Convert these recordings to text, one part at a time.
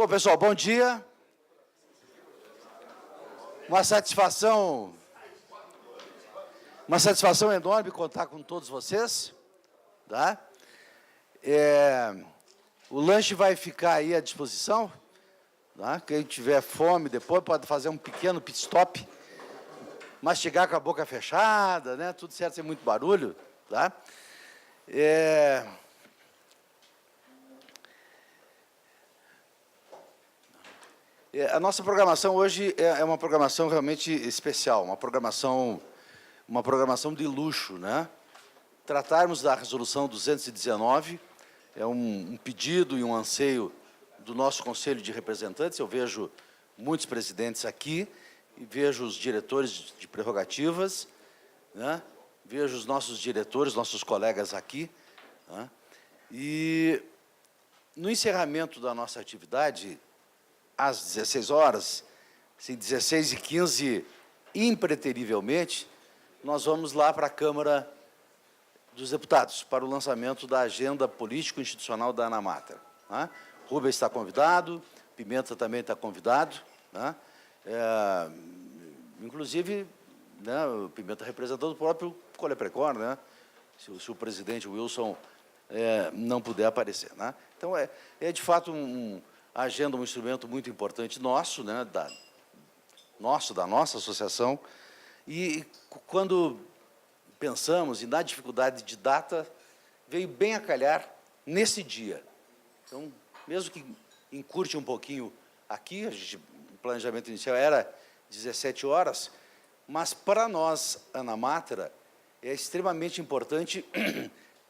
Bom, pessoal, bom dia. Uma satisfação enorme contar com todos vocês. Tá? O lanche vai ficar aí à disposição. Tá? Quem tiver fome depois pode fazer um pequeno pit stop, mastigar com a boca fechada, né? Tudo certo, sem muito barulho. Tá? A nossa programação hoje é uma programação realmente especial, uma programação de luxo, né? Tratarmos da resolução 219, é um pedido e um anseio do nosso Conselho de Representantes. Eu vejo muitos presidentes aqui, e vejo os diretores de prerrogativas, né? Vejo os nossos diretores, nossos colegas aqui, né? E, no encerramento da nossa atividade, às 16 horas, assim, 16h15, impreterivelmente, nós vamos lá para a Câmara dos Deputados, para o lançamento da agenda político-institucional da Ana Matra. Né? Rubens está convidado, Pimenta também está convidado. Né? Inclusive, né, o Pimenta representando o próprio Coleprecor, né? Se o presidente Wilson não puder aparecer. Né? Então, de fato, a agenda é um instrumento muito importante nosso, né, da nossa associação, e quando pensamos na dificuldade de data, veio bem a calhar nesse dia. Então, mesmo que encurte um pouquinho aqui, o planejamento inicial era 17 horas, mas para nós, Ana Matra, é extremamente importante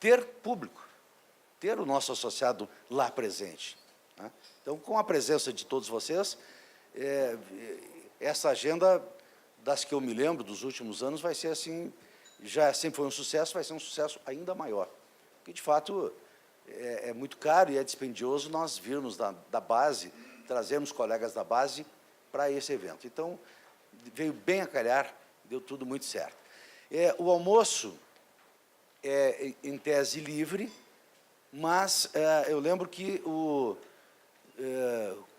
ter público, ter o nosso associado lá presente. Né? Então, com a presença de todos vocês, essa agenda, das que eu me lembro dos últimos anos, vai ser assim, já sempre foi um sucesso, vai ser um sucesso ainda maior. Porque, de fato, é muito caro e é dispendioso nós virmos da base, trazermos colegas da base para esse evento. Então, veio bem a calhar, deu tudo muito certo. O almoço é, em tese, livre, mas eu lembro que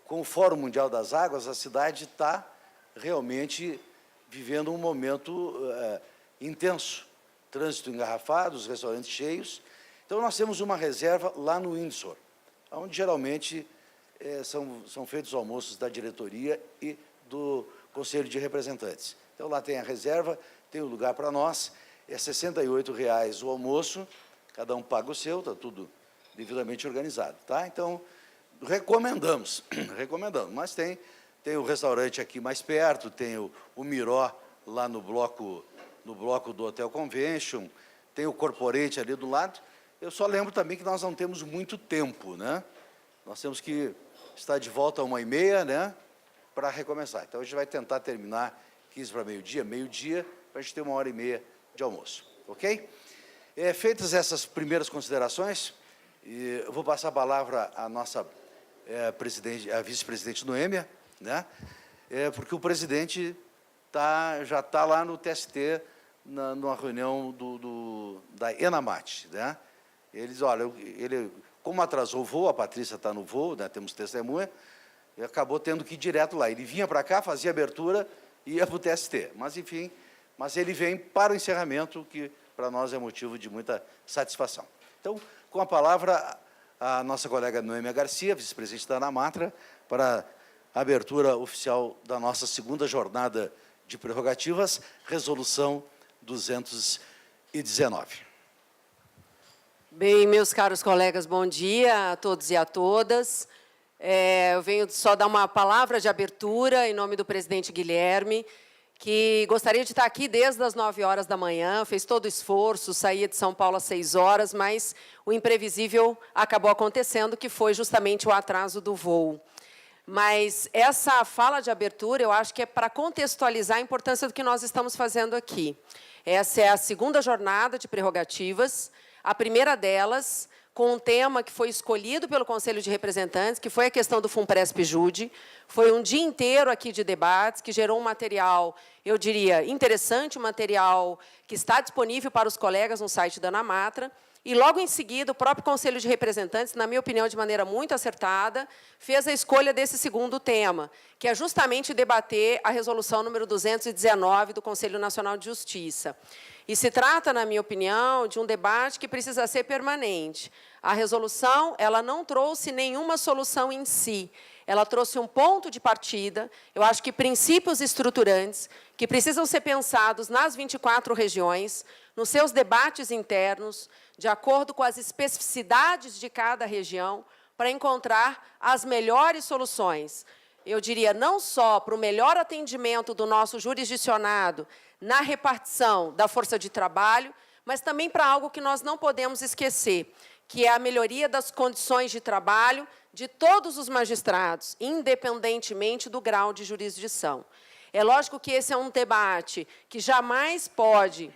com o Fórum Mundial das Águas, a cidade está realmente vivendo um momento intenso. Trânsito engarrafado, os restaurantes cheios. Então, nós temos uma reserva lá no Windsor, onde geralmente são feitos os almoços da diretoria e do Conselho de Representantes. Então, lá tem a reserva, tem o lugar para nós, é R$ 68,00 o almoço, cada um paga o seu, está tudo devidamente organizado. Tá? Então, recomendamos, mas tem o restaurante aqui mais perto, tem o Miró lá no bloco do Hotel Convention, tem o Corporate ali do lado. Eu só lembro também que nós não temos muito tempo, né? Nós temos que estar de volta às 1h30, né, para recomeçar. Então, a gente vai tentar terminar 15 para meio-dia, para a gente ter 1h30 de almoço, ok? Feitas essas primeiras considerações, eu vou passar a palavra à nossa a vice-presidente Noêmia, né? Porque o presidente já está lá no TST, numa reunião da Enamat, né? Eles, olha, como atrasou o voo, a Patrícia está no voo, né, temos testemunha, e acabou tendo que ir direto lá. Ele vinha para cá, fazia abertura e ia para o TST. Mas, enfim, ele vem para o encerramento, que para nós é motivo de muita satisfação. Então, com a palavra, a nossa colega Noêmia Garcia, vice-presidente da Ana Matra, para a abertura oficial da nossa segunda jornada de prerrogativas, resolução 219. Bem, meus caros colegas, bom dia a todos e a todas. Eu venho só dar uma palavra de abertura em nome do presidente Guilherme, que gostaria de estar aqui desde as 9 horas da manhã, fez todo o esforço, saía de São Paulo às 6 horas, mas o imprevisível acabou acontecendo, que foi justamente o atraso do voo. Mas essa fala de abertura, eu acho que é para contextualizar a importância do que nós estamos fazendo aqui. Essa é a segunda jornada de prerrogativas, a primeira delas, com um tema que foi escolhido pelo Conselho de Representantes, que foi a questão do Funpresp-Jude. Foi um dia inteiro aqui de debates, que gerou um material, eu diria, interessante, um material que está disponível para os colegas no site da Ana Matra, E, logo em seguida, o próprio Conselho de Representantes, na minha opinião, de maneira muito acertada, fez a escolha desse segundo tema, que é justamente debater a resolução número 219 do Conselho Nacional de Justiça. E se trata, na minha opinião, de um debate que precisa ser permanente. A resolução, ela não trouxe nenhuma solução em si, ela trouxe um ponto de partida, eu acho que princípios estruturantes, que precisam ser pensados nas 24 regiões, nos seus debates internos, de acordo com as especificidades de cada região, para encontrar as melhores soluções. Eu diria, não só para o melhor atendimento do nosso jurisdicionado na repartição da força de trabalho, mas também para algo que nós não podemos esquecer, que é a melhoria das condições de trabalho de todos os magistrados, independentemente do grau de jurisdição. É lógico que esse é um debate que jamais pode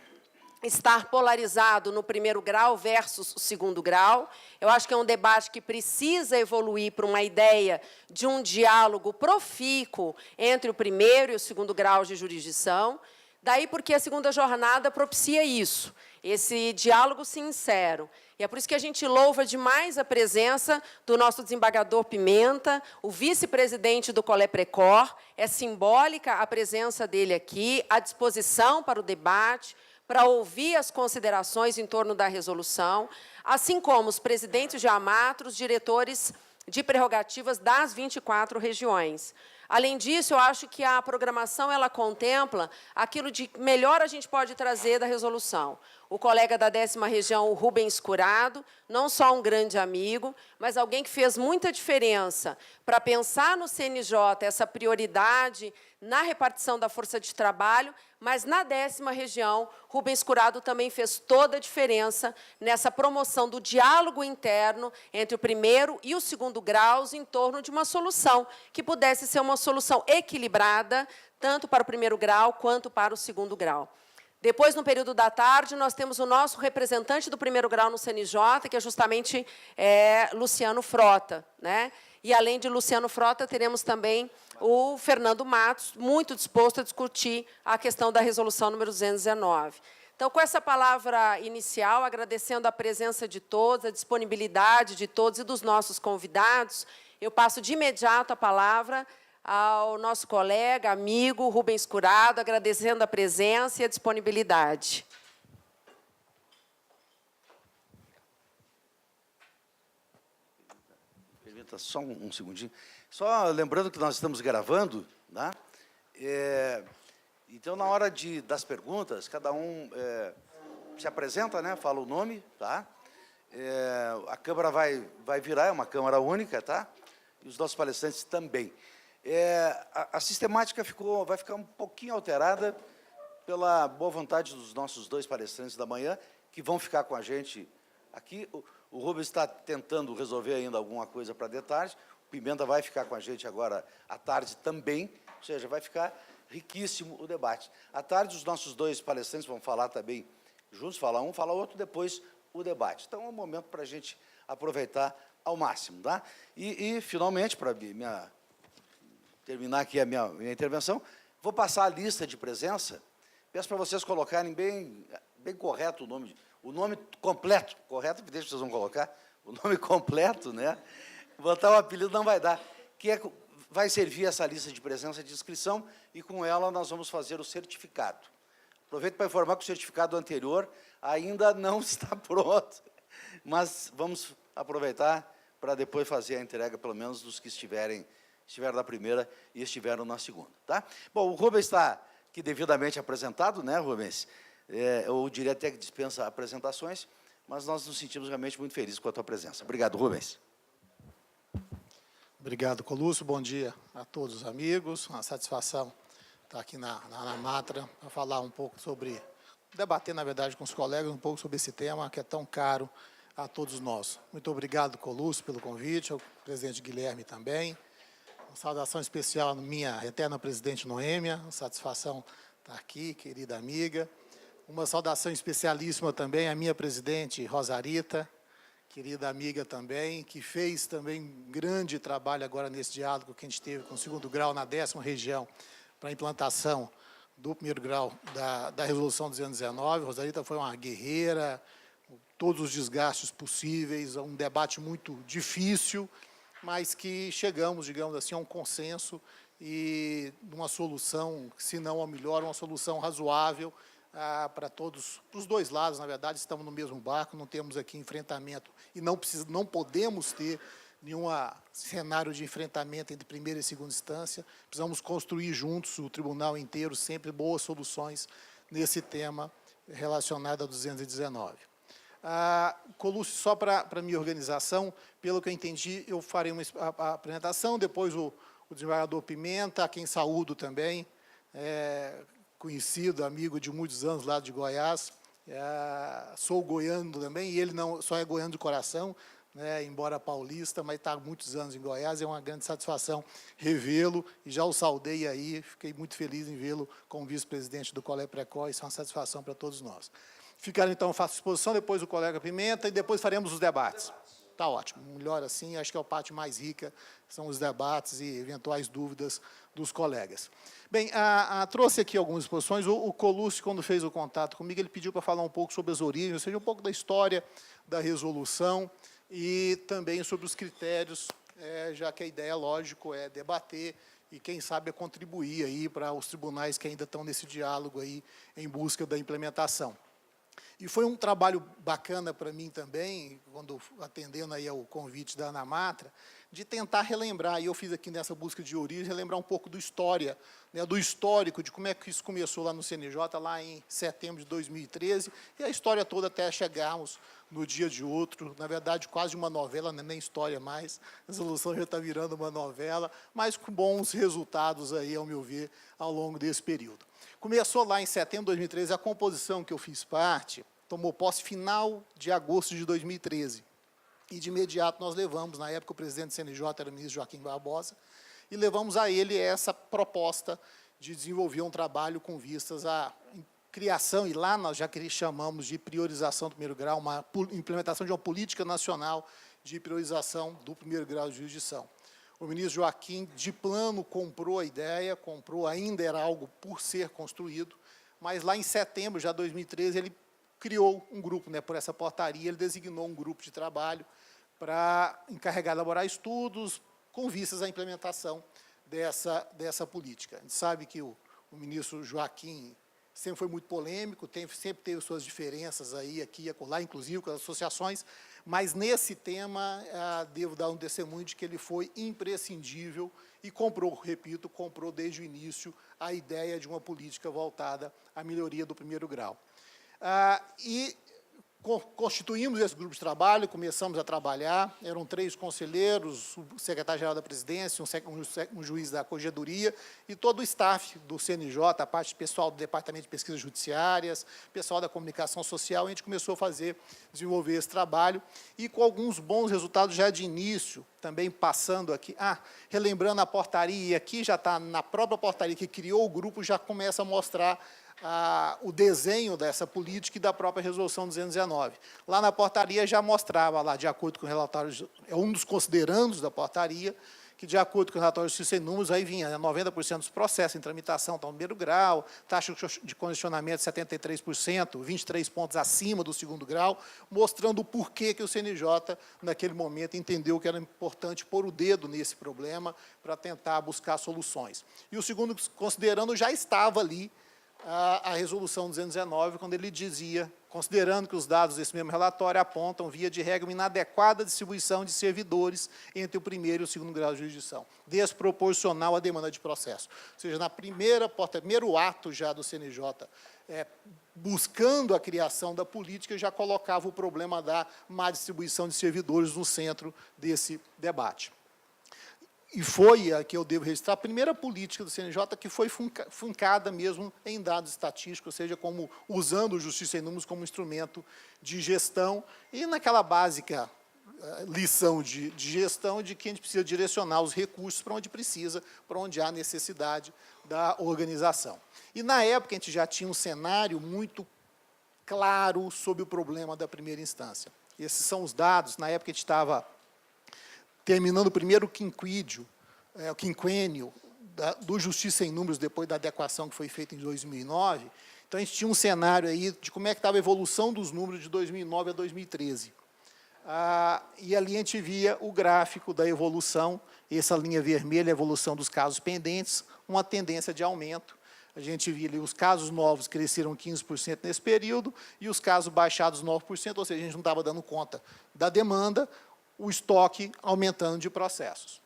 estar polarizado no primeiro grau versus o segundo grau. Eu acho que é um debate que precisa evoluir para uma ideia de um diálogo profícuo entre o primeiro e o segundo grau de jurisdição. Daí porque a segunda jornada propicia isso, esse diálogo sincero. E é por isso que a gente louva demais a presença do nosso desembargador Pimenta, o vice-presidente do Colé-Precor. É simbólica a presença dele aqui, à disposição para o debate, para ouvir as considerações em torno da resolução, assim como os presidentes de Amatros, diretores de prerrogativas das 24 regiões. Além disso, eu acho que a programação ela contempla aquilo de melhor a gente pode trazer da resolução. O colega da 10ª região, o Rubens Curado, não só um grande amigo, mas alguém que fez muita diferença para pensar no CNJ essa prioridade na repartição da força de trabalho, mas na 10ª região, Rubens Curado também fez toda a diferença nessa promoção do diálogo interno entre o primeiro e o segundo graus em torno de uma solução que pudesse ser uma solução equilibrada, tanto para o primeiro grau quanto para o segundo grau. Depois, no período da tarde, nós temos o nosso representante do primeiro grau no CNJ, que é justamente Luciano Frota, né? E, além de Luciano Frota, teremos também o Fernando Matos, muito disposto a discutir a questão da resolução número 219. Então, com essa palavra inicial, agradecendo a presença de todos, a disponibilidade de todos e dos nossos convidados, eu passo de imediato a palavra ao nosso colega, amigo, Rubens Curado, agradecendo a presença e a disponibilidade. Permita só um segundinho. Só lembrando que nós estamos gravando, né? Então, na hora das perguntas, cada um se apresenta, né? Fala o nome, tá? A câmara vai virar, é uma câmara única, tá? E os nossos palestrantes também. A sistemática vai ficar um pouquinho alterada pela boa vontade dos nossos dois palestrantes da manhã, que vão ficar com a gente aqui. O Rubens está tentando resolver ainda alguma coisa para de tarde, o Pimenta vai ficar com a gente agora à tarde também, ou seja, vai ficar riquíssimo o debate. À tarde, os nossos dois palestrantes vão falar também juntos, fala um, fala outro, depois o debate. Então, é um momento para a gente aproveitar ao máximo, tá? E finalmente, para terminar aqui a minha intervenção, vou passar a lista de presença. Peço para vocês colocarem bem correto o nome completo, correto, que deixa vocês vão colocar, o nome completo, né? Botar o apelido não vai dar, vai servir essa lista de presença de inscrição e, com ela, nós vamos fazer o certificado. Aproveito para informar que o certificado anterior ainda não está pronto, mas vamos aproveitar para depois fazer a entrega, pelo menos, dos que estiveram na primeira e estiveram na segunda. Tá? Bom, o Rubens está aqui devidamente apresentado, né, Rubens? Eu diria até que dispensa apresentações, mas nós nos sentimos realmente muito felizes com a tua presença. Obrigado, Rubens. Obrigado, Coluço. Bom dia a todos os amigos. Uma satisfação estar aqui na Matra para falar um pouco debater, na verdade, com os colegas um pouco sobre esse tema que é tão caro a todos nós. Muito obrigado, Coluço, pelo convite, ao presidente Guilherme também. Uma saudação especial à minha eterna presidente Noêmia, uma satisfação estar aqui, querida amiga. Uma saudação especialíssima também à minha presidente Rosarita, querida amiga também, que fez também um grande trabalho agora nesse diálogo que a gente teve com o segundo grau na 10ª região para a implantação do primeiro grau da resolução 219. Rosarita foi uma guerreira, todos os desgastes possíveis, um debate muito difícil, mas que chegamos, digamos assim, a um consenso e uma solução, se não a melhor, uma solução razoável para todos, para os dois lados, na verdade, estamos no mesmo barco, não temos aqui enfrentamento e não podemos ter nenhum cenário de enfrentamento entre primeira e segunda instância, precisamos construir juntos, o tribunal inteiro, sempre boas soluções nesse tema relacionado a 219. Colúcio, só para a minha organização, pelo que eu entendi, eu farei a apresentação, depois o desembargador Pimenta, a quem saúdo também, conhecido, amigo de muitos anos lá de Goiás, sou goiano também, e ele não só é goiano de coração, né, embora paulista, mas está há muitos anos em Goiás, é uma grande satisfação revê-lo, e já o saudei aí, fiquei muito feliz em vê-lo como vice-presidente do Colégio Precoce, isso é uma satisfação para todos nós. Ficaram, então, eu faço exposição, depois o colega Pimenta, e depois faremos os debates. Está ótimo, melhor assim, acho que é a parte mais rica, são os debates e eventuais dúvidas dos colegas. Bem, trouxe aqui algumas exposições, o Colúcio, quando fez o contato comigo, ele pediu para falar um pouco sobre as origens, ou seja, um pouco da história da resolução e também sobre os critérios, já que a ideia, lógico, é debater e, quem sabe, contribuir aí para os tribunais que ainda estão nesse diálogo aí em busca da implementação. E foi um trabalho bacana para mim também, quando atendendo aí ao convite da ANAMATRA, de tentar relembrar, e eu fiz aqui nessa busca de origem, relembrar um pouco do história, né, do histórico, de como é que isso começou lá no CNJ, lá em setembro de 2013, e a história toda até chegarmos no dia de outro, na verdade, quase uma novela, não é nem história mais, a resolução já está virando uma novela, mas com bons resultados aí, ao meu ver, ao longo desse período. Começou lá em setembro de 2013, a composição que eu fiz parte, tomou posse final de agosto de 2013. E, de imediato, nós levamos, na época, o presidente do CNJ era o ministro Joaquim Barbosa, e levamos a ele essa proposta de desenvolver um trabalho com vistas à criação, e lá nós já chamamos de priorização do primeiro grau, uma implementação de uma política nacional de priorização do primeiro grau de jurisdição. O ministro Joaquim, de plano, comprou a ideia, ainda era algo por ser construído, mas lá em setembro já de 2013, ele criou um grupo, né, por essa portaria, ele designou um grupo de trabalho para encarregar de elaborar estudos com vistas à implementação dessa política. A gente sabe que o ministro Joaquim sempre foi muito polêmico, sempre teve suas diferenças aí, aqui e acolá, inclusive com as associações, mas nesse tema, devo dar um testemunho de que ele foi imprescindível e comprou, repito, comprou desde o início a ideia de uma política voltada à melhoria do primeiro grau. E constituímos esse grupo de trabalho, começamos a trabalhar, eram 3 conselheiros, o secretário-geral da presidência, um juiz da corregedoria e todo o staff do CNJ, a parte pessoal do Departamento de Pesquisas Judiciárias, pessoal da comunicação social, a gente começou a desenvolver esse trabalho e com alguns bons resultados já de início, também passando aqui, relembrando a portaria, e aqui já está na própria portaria que criou o grupo, já começa a mostrar o desenho dessa política e da própria resolução 219. Lá na portaria já mostrava, lá, de acordo com o relatório, é um dos considerandos da portaria, que de acordo com o relatório de Justiça e Números, aí vinha, né, 90% dos processos em tramitação estão no primeiro grau, taxa de condicionamento 73%, 23 pontos acima do segundo grau, mostrando o porquê que o CNJ, naquele momento, entendeu que era importante pôr o dedo nesse problema para tentar buscar soluções. E o segundo considerando já estava ali, a resolução 219, quando ele dizia, considerando que os dados desse mesmo relatório apontam, via de regra, uma inadequada distribuição de servidores entre o primeiro e o segundo grau de jurisdição, desproporcional à demanda de processo. Ou seja, na primeiro ato já do CNJ, buscando a criação da política, já colocava o problema da má distribuição de servidores no centro desse debate. E foi a que eu devo registrar, a primeira política do CNJ que foi fincada mesmo em dados estatísticos, ou seja, como usando o Justiça e Números como instrumento de gestão, e naquela básica lição de gestão de que a gente precisa direcionar os recursos para onde precisa, para onde há necessidade da organização. E, na época, a gente já tinha um cenário muito claro sobre o problema da primeira instância. Esses são os dados, na época a gente estava terminando o primeiro quinquênio do Justiça em Números, depois da adequação que foi feita em 2009, Então, a gente tinha um cenário aí de como é que estava a evolução dos números de 2009 a 2013. E ali a gente via o gráfico da evolução, essa linha vermelha, a evolução dos casos pendentes, uma tendência de aumento. A gente via ali os casos novos cresceram 15% nesse período e os casos baixados 9%, ou seja, a gente não estava dando conta da demanda, o estoque aumentando de processos.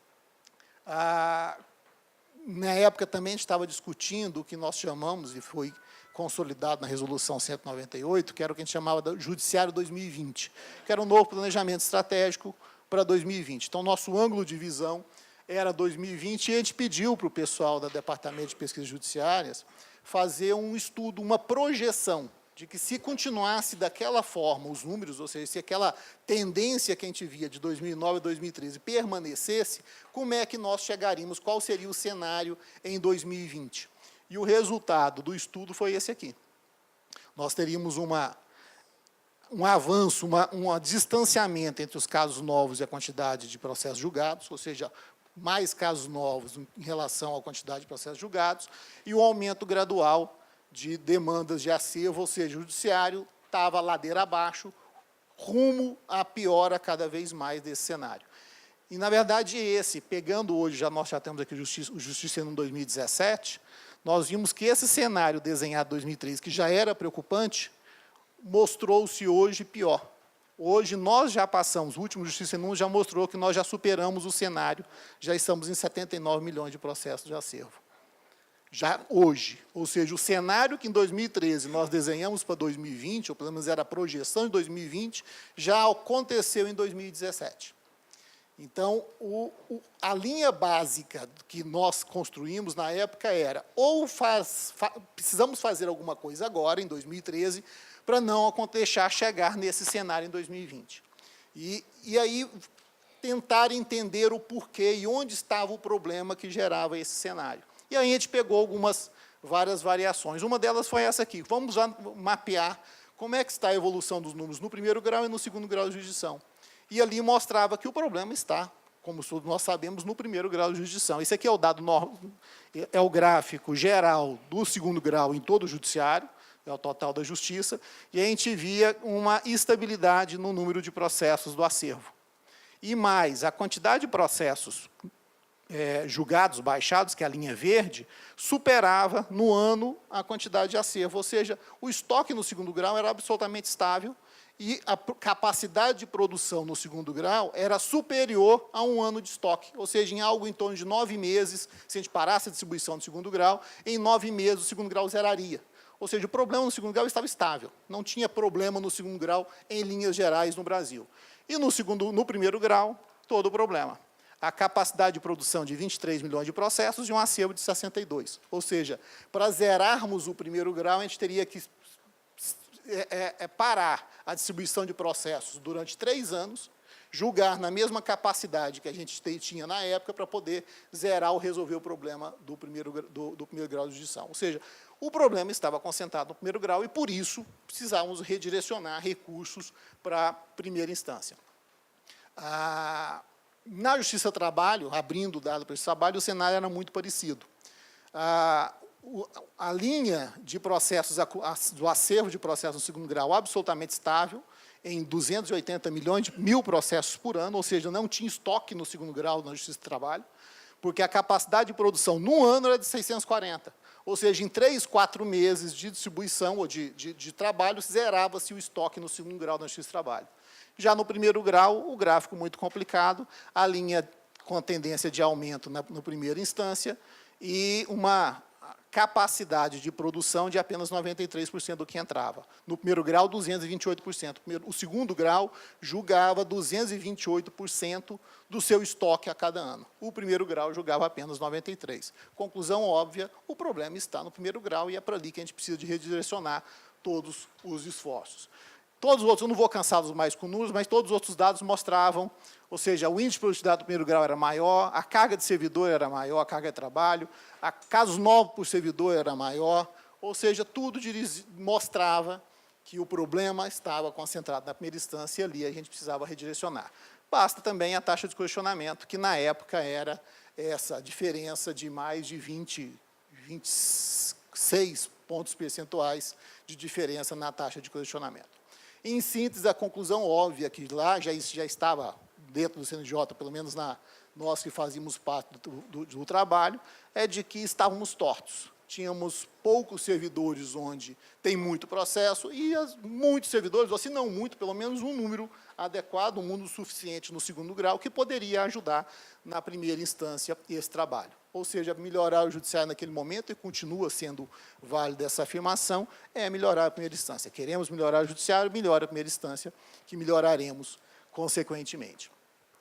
Na época também a gente estava discutindo o que nós chamamos, e foi consolidado na Resolução 198, que era o que a gente chamava de Judiciário 2020, que era um novo planejamento estratégico para 2020. Então, nosso ângulo de visão era 2020, e a gente pediu para o pessoal do Departamento de Pesquisas Judiciárias fazer um estudo, uma projeção, de que se continuasse daquela forma os números, ou seja, se aquela tendência que a gente via de 2009 a 2013 permanecesse, como é que nós chegaríamos, qual seria o cenário em 2020. E o resultado do estudo foi esse aqui. Nós teríamos um avanço, um distanciamento entre os casos novos e a quantidade de processos julgados, ou seja, mais casos novos em relação à quantidade de processos julgados, e o aumento gradual de demandas de acervo, ou seja, o judiciário estava ladeira abaixo, rumo à piora cada vez mais desse cenário. E, na verdade, pegando hoje, nós já temos aqui o Justiça no 2017, nós vimos que esse cenário desenhado em 2003, que já era preocupante, mostrou-se hoje pior. Hoje, nós já passamos, o último Justiça Número já mostrou que nós já superamos o cenário, já estamos em 79 milhões de processos de acervo. Já hoje, ou seja, o cenário que em 2013 nós desenhamos para 2020, ou pelo menos era a projeção de 2020, já aconteceu em 2017. Então, a linha básica que nós construímos na época era, ou precisamos fazer alguma coisa agora, em 2013, para não deixar chegar nesse cenário em 2020. E aí, tentar entender o porquê e onde estava o problema que gerava esse cenário. E aí a gente pegou várias variações. Uma delas foi essa aqui. Vamos mapear como é que está a evolução dos números no primeiro grau e no segundo grau de jurisdição. E ali mostrava que o problema está, como nós sabemos, no primeiro grau de jurisdição. Esse aqui é o dado é o gráfico geral do segundo grau em todo o judiciário, é o total da justiça, e a gente via uma estabilidade no número de processos do acervo. E mais, a quantidade de processos julgados, baixados, que é a linha verde, superava no ano a quantidade de acervo, ou seja, o estoque no segundo grau era absolutamente estável e a capacidade de produção no segundo grau era superior a um ano de estoque, ou seja, em algo em torno de 9 meses, se a gente parasse a distribuição do segundo grau, em 9 meses o segundo grau zeraria. Ou seja, o problema no segundo grau estava estável, não tinha problema no segundo grau em linhas gerais no Brasil. E no primeiro grau, todo o problema. A capacidade de produção de 23 milhões de processos e um acervo de 62. Ou seja, para zerarmos o primeiro grau, a gente teria que parar a distribuição de processos durante 3 anos, julgar na mesma capacidade que a gente tinha na época para poder zerar ou resolver o problema do primeiro grau de jurisdição. Ou seja, o problema estava concentrado no primeiro grau e, por isso, precisávamos redirecionar recursos para a primeira instância. Na Justiça do Trabalho, abrindo o dado para esse trabalho, o cenário era muito parecido. A linha de processos, do acervo de processos no segundo grau, absolutamente estável, em 280 milhões mil processos por ano, ou seja, não tinha estoque no segundo grau na Justiça do Trabalho, porque a capacidade de produção no ano era de 640. Ou seja, em 3, 4 meses de distribuição ou de trabalho, zerava-se o estoque no segundo grau da Justiça do Trabalho. Já no primeiro grau, o gráfico muito complicado, a linha com tendência de aumento na primeira instância e uma capacidade de produção de apenas 93% do que entrava. No primeiro grau, 228%. O segundo grau julgava 228% do seu estoque a cada ano. O primeiro grau julgava apenas 93%. Conclusão óbvia, o problema está no primeiro grau e é para ali que a gente precisa de redirecionar todos os esforços. Todos os outros, eu não vou cansá-los mais com números, mas todos os outros dados mostravam, ou seja, o índice de produtividade do primeiro grau era maior, a carga de servidor era maior, a carga de trabalho, casos novos por servidor era maior, ou seja, tudo mostrava que o problema estava concentrado na primeira instância e ali a gente precisava redirecionar. Basta também a taxa de questionamento, que na época era essa diferença de mais de 27 6 pontos percentuais de diferença na taxa de congestionamento. Em síntese, a conclusão óbvia, que lá já estava dentro do CNJ, pelo menos nós que fazíamos parte do trabalho, é de que estávamos tortos. Tínhamos poucos servidores onde tem muito processo e muitos servidores, ou se não muito, pelo menos um número adequado, um número suficiente no segundo grau, que poderia ajudar na primeira instância esse trabalho. Ou seja, melhorar o judiciário naquele momento, e continua sendo válida essa afirmação, é melhorar a primeira instância. Queremos melhorar o judiciário, melhora a primeira instância, que melhoraremos consequentemente.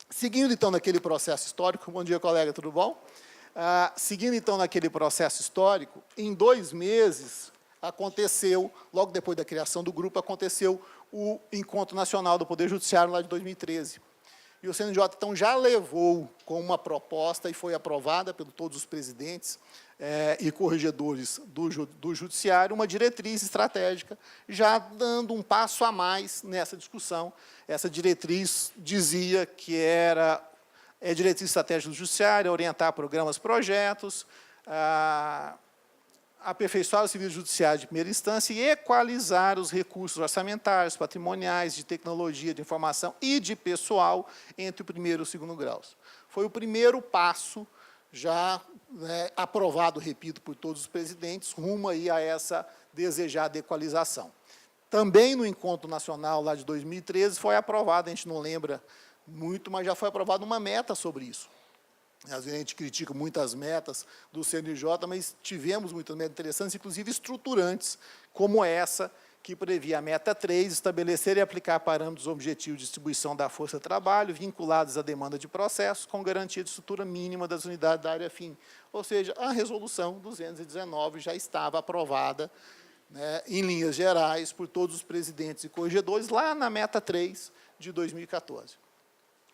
Seguindo, então, naquele processo histórico, bom dia, colega, tudo bom? Seguindo, então, naquele processo histórico, em 2 meses, aconteceu, logo depois da criação do grupo, aconteceu o Encontro Nacional do Poder Judiciário, lá de 2013. E o CNJ, então, já levou com uma proposta, e foi aprovada por todos os presidentes e corregedores do Judiciário, uma diretriz estratégica, já dando um passo a mais nessa discussão. Essa diretriz dizia que era diretriz estratégica do Judiciário, orientar programas, projetos, aperfeiçoar o serviço judiciário de primeira instância e equalizar os recursos orçamentários, patrimoniais, de tecnologia, de informação e de pessoal entre o primeiro e o segundo graus. Foi o primeiro passo, já aprovado, repito, por todos os presidentes, rumo aí a essa desejada equalização. Também no Encontro Nacional, lá de 2013, foi aprovada, a gente não lembra muito, mas já foi aprovada uma meta sobre isso. Às vezes a gente critica muitas metas do CNJ, mas tivemos muitas metas interessantes, inclusive estruturantes, como essa, que previa a meta 3, estabelecer e aplicar parâmetros objetivos de distribuição da força de trabalho, vinculados à demanda de processos, com garantia de estrutura mínima das unidades da área fim. Ou seja, a resolução 219 já estava aprovada, em linhas gerais, por todos os presidentes e corregedores, lá na meta 3 de 2014.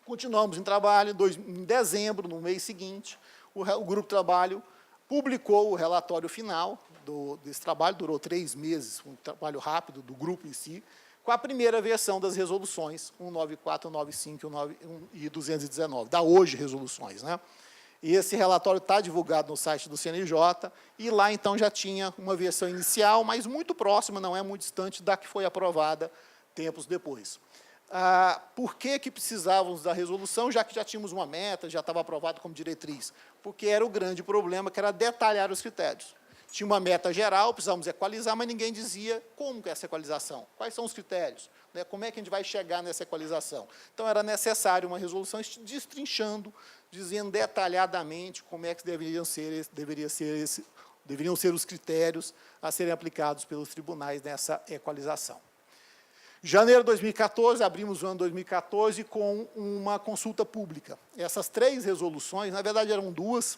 Continuamos em trabalho, em dezembro, no mês seguinte, o grupo de trabalho publicou o relatório final desse trabalho, durou 3 meses, um trabalho rápido do grupo em si, com a primeira versão das resoluções, 194, 195 e 219, da hoje resoluções. E esse relatório está divulgado no site do CNJ, e lá, então, já tinha uma versão inicial, mas muito próxima, não é muito distante da que foi aprovada tempos depois. Por que precisávamos da resolução, já que já tínhamos uma meta, já estava aprovado como diretriz? Porque era o grande problema, que era detalhar os critérios. Tinha uma meta geral, precisávamos equalizar, mas ninguém dizia como que é essa equalização, quais são os critérios, como é que a gente vai chegar nessa equalização. Então, era necessário uma resolução destrinchando, dizendo detalhadamente como é que deveriam ser os critérios a serem aplicados pelos tribunais nessa equalização. Janeiro de 2014, abrimos o ano 2014 com uma consulta pública. Essas 3 resoluções, na verdade, eram 2,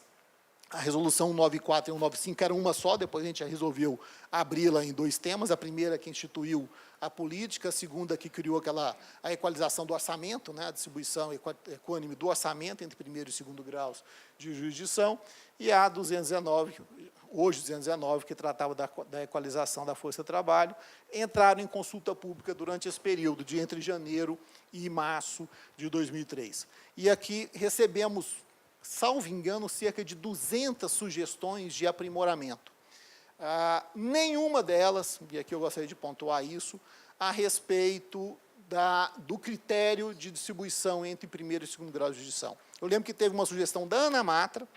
a resolução 194 e 195 era uma só, depois a gente já resolveu abri-la em 2 temas, a primeira que instituiu a política, a segunda que criou a equalização do orçamento, a distribuição equânime do orçamento entre primeiro e segundo graus de jurisdição, e a 219, hoje 219, que tratava da equalização da força de trabalho, entraram em consulta pública durante esse período, de entre janeiro e março de 2003. E aqui recebemos, salvo engano, cerca de 200 sugestões de aprimoramento. Nenhuma delas, e aqui eu gostaria de pontuar isso, a respeito do critério de distribuição entre primeiro e segundo grau de jurisdição. Eu lembro que teve uma sugestão da Ana Matra,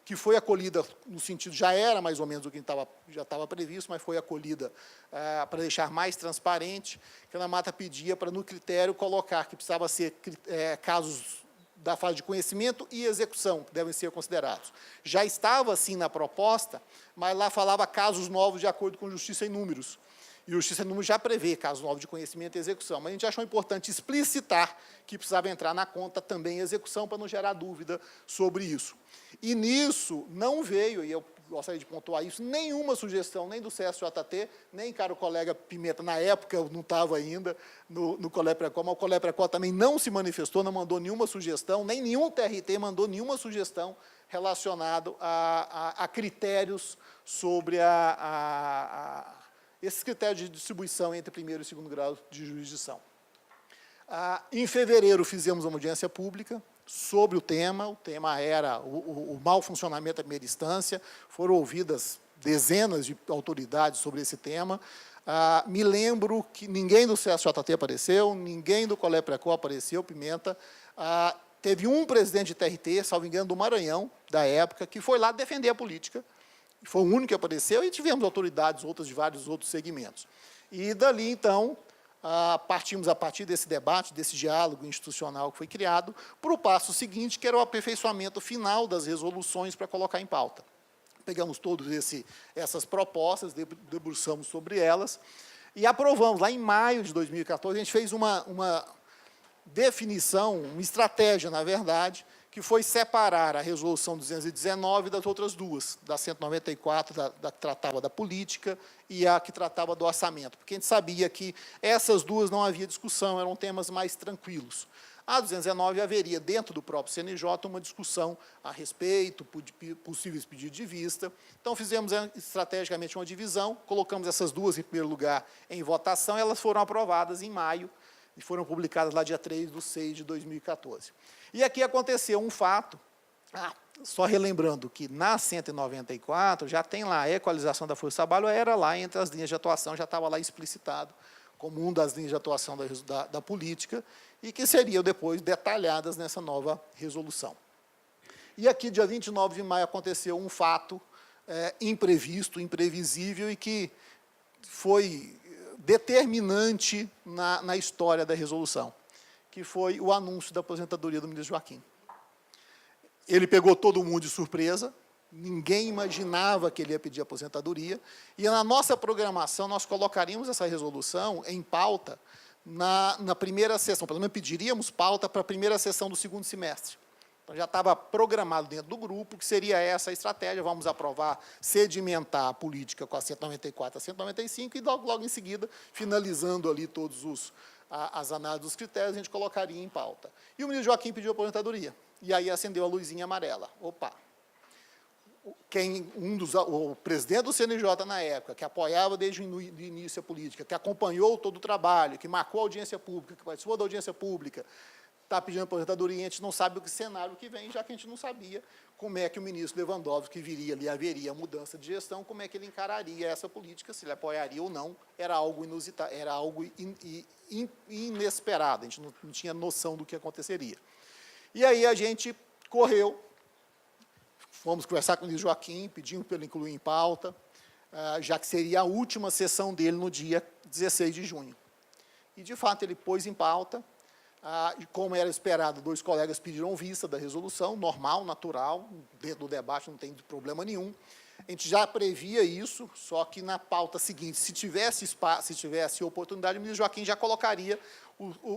que foi acolhida no sentido, já era mais ou menos o que já estava previsto, mas foi acolhida para deixar mais transparente, que a Ana Matra pedia para, no critério, colocar que precisava ser casos da fase de conhecimento e execução, que devem ser considerados. Já estava, assim, na proposta, mas lá falava casos novos de acordo com Justiça em Números. E o Justiça em Números já prevê casos novos de conhecimento e execução. Mas a gente achou importante explicitar que precisava entrar na conta também a execução, para não gerar dúvida sobre isso. E nisso não veio, e eu gostaria de pontuar isso, nenhuma sugestão, nem do CSJT, nem, caro colega Pimenta, na época eu não estava ainda no Coleprecol, mas o Coleprecol também não se manifestou, não mandou nenhuma sugestão, nem nenhum TRT mandou nenhuma sugestão relacionada a critérios sobre esses critérios de distribuição entre primeiro e segundo grau de jurisdição. Em fevereiro, fizemos uma audiência pública sobre o tema era o mau funcionamento da primeira instância, foram ouvidas dezenas de autoridades sobre esse tema. Me lembro que ninguém do CSJT apareceu, ninguém do Colé Precol apareceu, Pimenta. Teve um presidente de TRT, salvo engano, do Maranhão, da época, que foi lá defender a política. Foi o único que apareceu, e tivemos autoridades outras de vários outros segmentos. E dali, então, partimos a partir desse debate, desse diálogo institucional que foi criado, para o passo seguinte, que era o aperfeiçoamento final das resoluções para colocar em pauta. Pegamos todas essas propostas, debruçamos sobre elas, e aprovamos. Lá em maio de 2014, a gente fez uma definição, uma estratégia, na verdade, que foi separar a Resolução 219 das outras duas, da 194, da que tratava da política, e a que tratava do orçamento, porque a gente sabia que essas duas não havia discussão, eram temas mais tranquilos. A 219 haveria, dentro do próprio CNJ, uma discussão a respeito, possíveis pedidos de vista. Então, fizemos estrategicamente uma divisão, colocamos essas duas, em primeiro lugar, em votação, elas foram aprovadas em maio, e foram publicadas lá dia 3/6/2014. E aqui aconteceu um fato, só relembrando que na 194 já tem lá a equalização da força de trabalho, era lá entre as linhas de atuação, já estava lá explicitado como uma das linhas de atuação da política, e que seriam depois detalhadas nessa nova resolução. E aqui, dia 29 de maio, aconteceu um fato imprevisto, imprevisível, e que foi determinante na história da resolução, que foi o anúncio da aposentadoria do ministro Joaquim. Ele pegou todo mundo de surpresa, ninguém imaginava que ele ia pedir aposentadoria, e na nossa programação nós colocaríamos essa resolução em pauta na primeira sessão, pelo menos pediríamos pauta para a primeira sessão do segundo semestre. Então, já estava programado dentro do grupo que seria essa a estratégia, vamos aprovar, sedimentar a política com a 194 a 195, e logo em seguida, finalizando ali todos as análises dos critérios, a gente colocaria em pauta. E o ministro Joaquim pediu aposentadoria, e aí acendeu a luzinha amarela. Opa! O presidente do CNJ na época, que apoiava desde o início a política, que acompanhou todo o trabalho, que marcou a audiência pública, que participou da audiência pública, está pedindo aposentadoria, e a gente não sabe o cenário que vem, já que a gente não sabia como é que o ministro Lewandowski, que viria ali, haveria mudança de gestão, como é que ele encararia essa política, se ele apoiaria ou não, era algo inusitado, era algo inesperado, a gente não tinha noção do que aconteceria. E aí a gente correu, fomos conversar com o ministro Joaquim, pedimos para ele incluir em pauta, já que seria a última sessão dele no dia 16 de junho. E, de fato, ele pôs em pauta. Como era esperado, 2 colegas pediram vista da resolução, normal, natural, dentro do debate não tem problema nenhum. A gente já previa isso, só que na pauta seguinte, se tivesse oportunidade, o ministro Joaquim já colocaria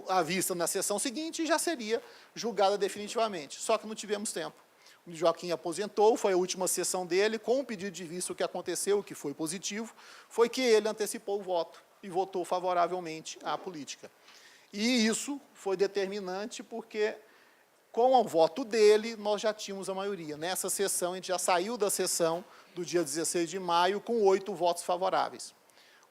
a vista na sessão seguinte e já seria julgada definitivamente. Só que não tivemos tempo. O ministro Joaquim aposentou, foi a última sessão dele, com o pedido de vista. O que aconteceu, o que foi positivo, foi que ele antecipou o voto e votou favoravelmente à política. E isso foi determinante porque, com o voto dele, nós já tínhamos a maioria. Nessa sessão, a gente já saiu da sessão do dia 16 de maio com 8 votos favoráveis.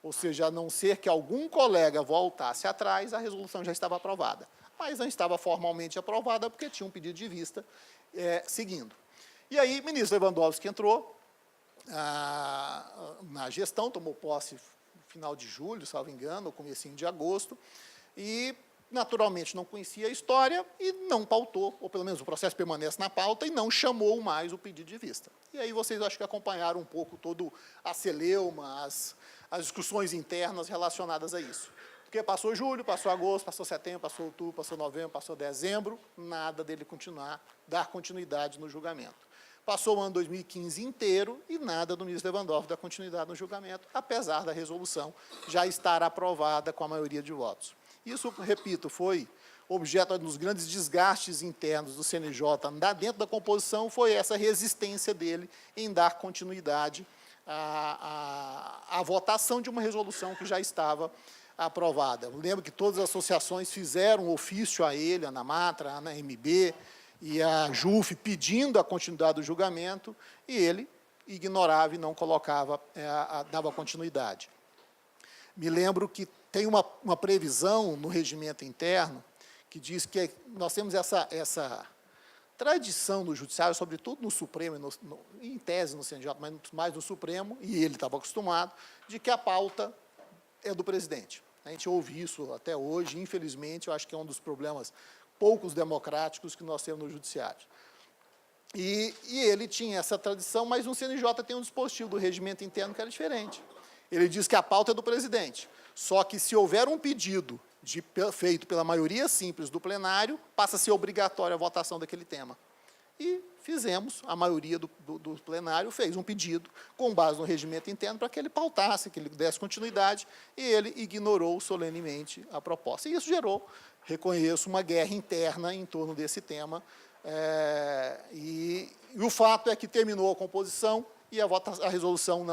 Ou seja, a não ser que algum colega voltasse atrás, a resolução já estava aprovada. Mas não estava formalmente aprovada porque tinha um pedido de vista seguindo. E aí, o ministro Lewandowski entrou na gestão, tomou posse no final de julho, salvo engano, ou comecinho de agosto, e, naturalmente, não conhecia a história e não pautou, ou pelo menos o processo permanece na pauta, e não chamou mais o pedido de vista. E aí vocês acho que acompanharam um pouco todo a celeuma, as discussões internas relacionadas a isso. Porque passou julho, passou agosto, passou setembro, passou outubro, passou novembro, passou dezembro, nada dele dar continuidade no julgamento. Passou o ano 2015 inteiro e nada do ministro Lewandowski dar continuidade no julgamento, apesar da resolução já estar aprovada com a maioria de votos. Isso, repito, foi objeto dos grandes desgastes internos do CNJ dentro da composição, foi essa resistência dele em dar continuidade à votação de uma resolução que já estava aprovada. Eu lembro que todas as associações fizeram ofício a ele, a ANAMATRA, a ANAMB e a JUF, pedindo a continuidade do julgamento, e ele ignorava e não colocava, dava continuidade. Me lembro que tem uma previsão no regimento interno que diz que nós temos essa tradição no Judiciário, sobretudo no Supremo, em tese no CNJ, mas mais no Supremo, e ele estava acostumado, de que a pauta é do presidente. A gente ouve isso até hoje, infelizmente, eu acho que é um dos problemas poucos democráticos que nós temos no Judiciário. E ele tinha essa tradição, mas no CNJ tem um dispositivo do regimento interno que era diferente. Ele diz que a pauta é do presidente, só que se houver um pedido feito pela maioria simples do plenário, passa a ser obrigatória a votação daquele tema. E fizemos, a maioria do plenário fez um pedido, com base no regimento interno, para que ele pautasse, que ele desse continuidade, e ele ignorou solenemente a proposta. E isso gerou, reconheço, uma guerra interna em torno desse tema, e o fato é que terminou a composição e a resolução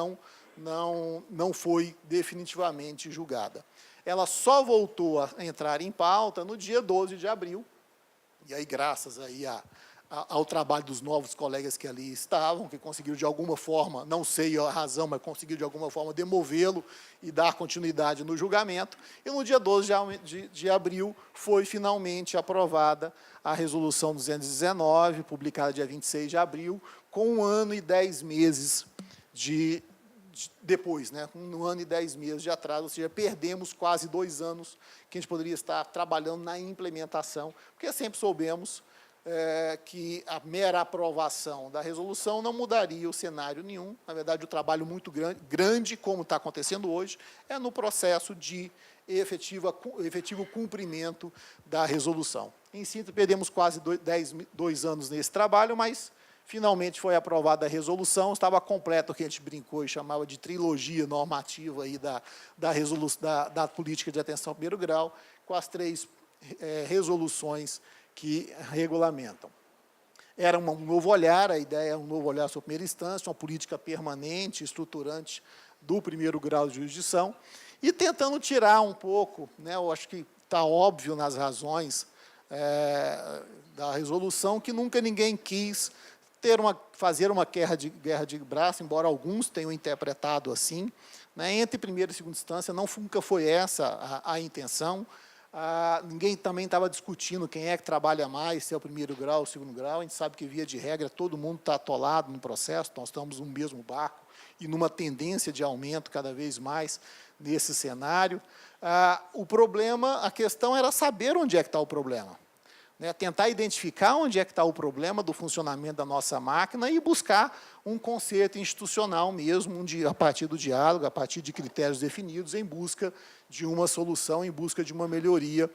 não foi definitivamente julgada. Ela só voltou a entrar em pauta no dia 12 de abril, e aí, graças aí ao trabalho dos novos colegas que ali estavam, que conseguiram de alguma forma, não sei a razão, mas conseguiram de alguma forma demovê-lo e dar continuidade no julgamento, e no dia 12 de abril foi finalmente aprovada a Resolução 219, publicada dia 26 de abril, com 1 ano e 10 meses depois, né, 1 ano e 10 meses de atraso, ou seja, perdemos quase 2 anos que a gente poderia estar trabalhando na implementação, porque sempre soubemos que a mera aprovação da resolução não mudaria o cenário nenhum. Na verdade, o trabalho muito grande, como está acontecendo hoje, é no processo de efetivo cumprimento da resolução. Em síntese, perdemos quase 2 anos nesse trabalho, mas finalmente foi aprovada a resolução, estava completo o que a gente brincou e chamava de trilogia normativa aí da política de atenção ao primeiro grau, com as 3 resoluções que regulamentam. Era um novo olhar, a ideia é um novo olhar sobre a primeira instância, uma política permanente, estruturante do primeiro grau de jurisdição, e tentando tirar um pouco, né, eu acho que está óbvio nas razões da resolução, que nunca ninguém quis fazer uma guerra de braço, embora alguns tenham interpretado assim, né, entre primeira e segunda instância, nunca foi essa a intenção. Ninguém também estava discutindo quem é que trabalha mais, se é o primeiro grau ou o segundo grau. A gente sabe que, via de regra, todo mundo está atolado no processo, nós estamos no mesmo barco e numa tendência de aumento cada vez mais nesse cenário. A questão era saber onde é que está o problema, né? Tentar identificar onde é que está o problema do funcionamento da nossa máquina e buscar um conserto institucional mesmo, a partir do diálogo, a partir de critérios definidos, em busca de uma solução, em busca de uma melhoria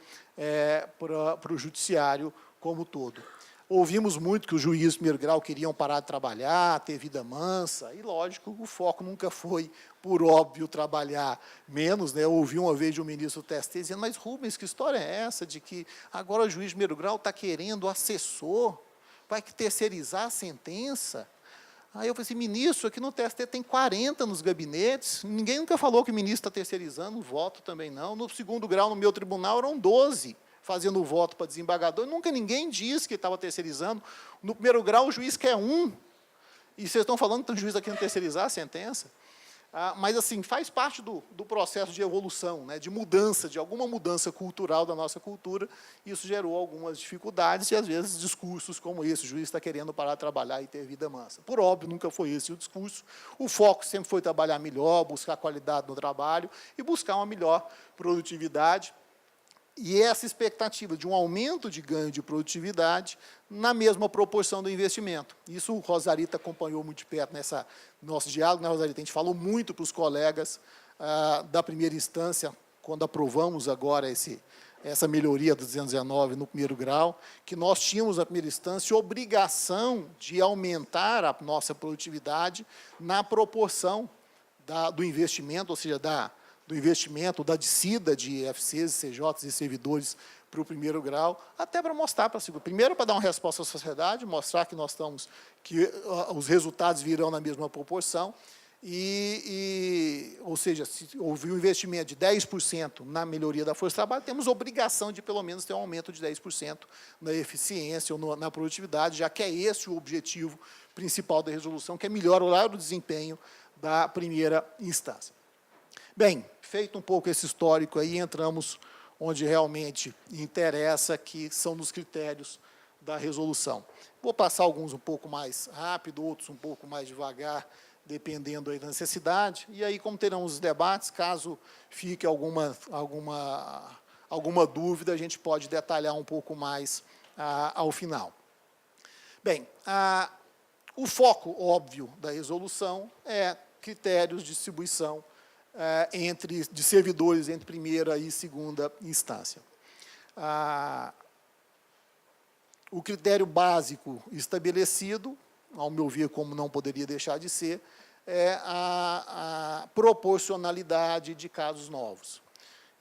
para o judiciário como todo. Ouvimos muito que os juízes de primeiro grau queriam parar de trabalhar, ter vida mansa, e, lógico, o foco nunca foi, por óbvio, trabalhar menos, né? Eu ouvi uma vez de um ministro do TST dizendo, mas, Rubens, que história é essa de que agora o juiz de primeiro grau está querendo assessor, vai terceirizar a sentença? Aí eu falei assim, ministro, aqui no TST tem 40 nos gabinetes, ninguém nunca falou que o ministro está terceirizando, o voto também não. No segundo grau, no meu tribunal, eram 12 fazendo o voto para desembargador, nunca ninguém disse que estava terceirizando. No primeiro grau, o juiz quer 1, e vocês estão falando que o juiz está querendo terceirizar a sentença? Mas, assim, faz parte do processo de evolução, né, de mudança, de alguma mudança cultural da nossa cultura, e isso gerou algumas dificuldades e, às vezes, discursos como esse, o juiz está querendo parar de trabalhar e ter vida mansa. Por óbvio, nunca foi esse o discurso. O foco sempre foi trabalhar melhor, buscar qualidade no trabalho e buscar uma melhor produtividade. E essa expectativa de um aumento de ganho de produtividade na mesma proporção do investimento. Isso o Rosarita acompanhou muito de perto nessa nosso diálogo, né, Rosarita? A gente falou muito para os colegas da primeira instância, quando aprovamos agora essa melhoria do 219 no primeiro grau, que nós tínhamos, na primeira instância, obrigação de aumentar a nossa produtividade na proporção do investimento, ou seja, do investimento, da descida de FCs, CJs e servidores para o primeiro grau, até para mostrar para a segunda. Primeiro, para dar uma resposta à sociedade, mostrar que que os resultados virão na mesma proporção, ou seja, se houve um investimento de 10% na melhoria da força de trabalho, temos obrigação de, pelo menos, ter um aumento de 10% na eficiência ou na produtividade, já que é esse o objetivo principal da resolução, que é melhorar o desempenho da primeira instância. Bem, feito um pouco esse histórico aí, entramos onde realmente interessa, que são nos critérios da resolução. Vou passar alguns um pouco mais rápido, outros um pouco mais devagar, dependendo aí da necessidade. E aí, como terão os debates, caso fique alguma dúvida, a gente pode detalhar um pouco mais ao final. Bem, o foco óbvio da resolução é critérios de distribuição de servidores entre primeira e segunda instância. O critério básico estabelecido, ao meu ver, como não poderia deixar de ser, é a proporcionalidade de casos novos.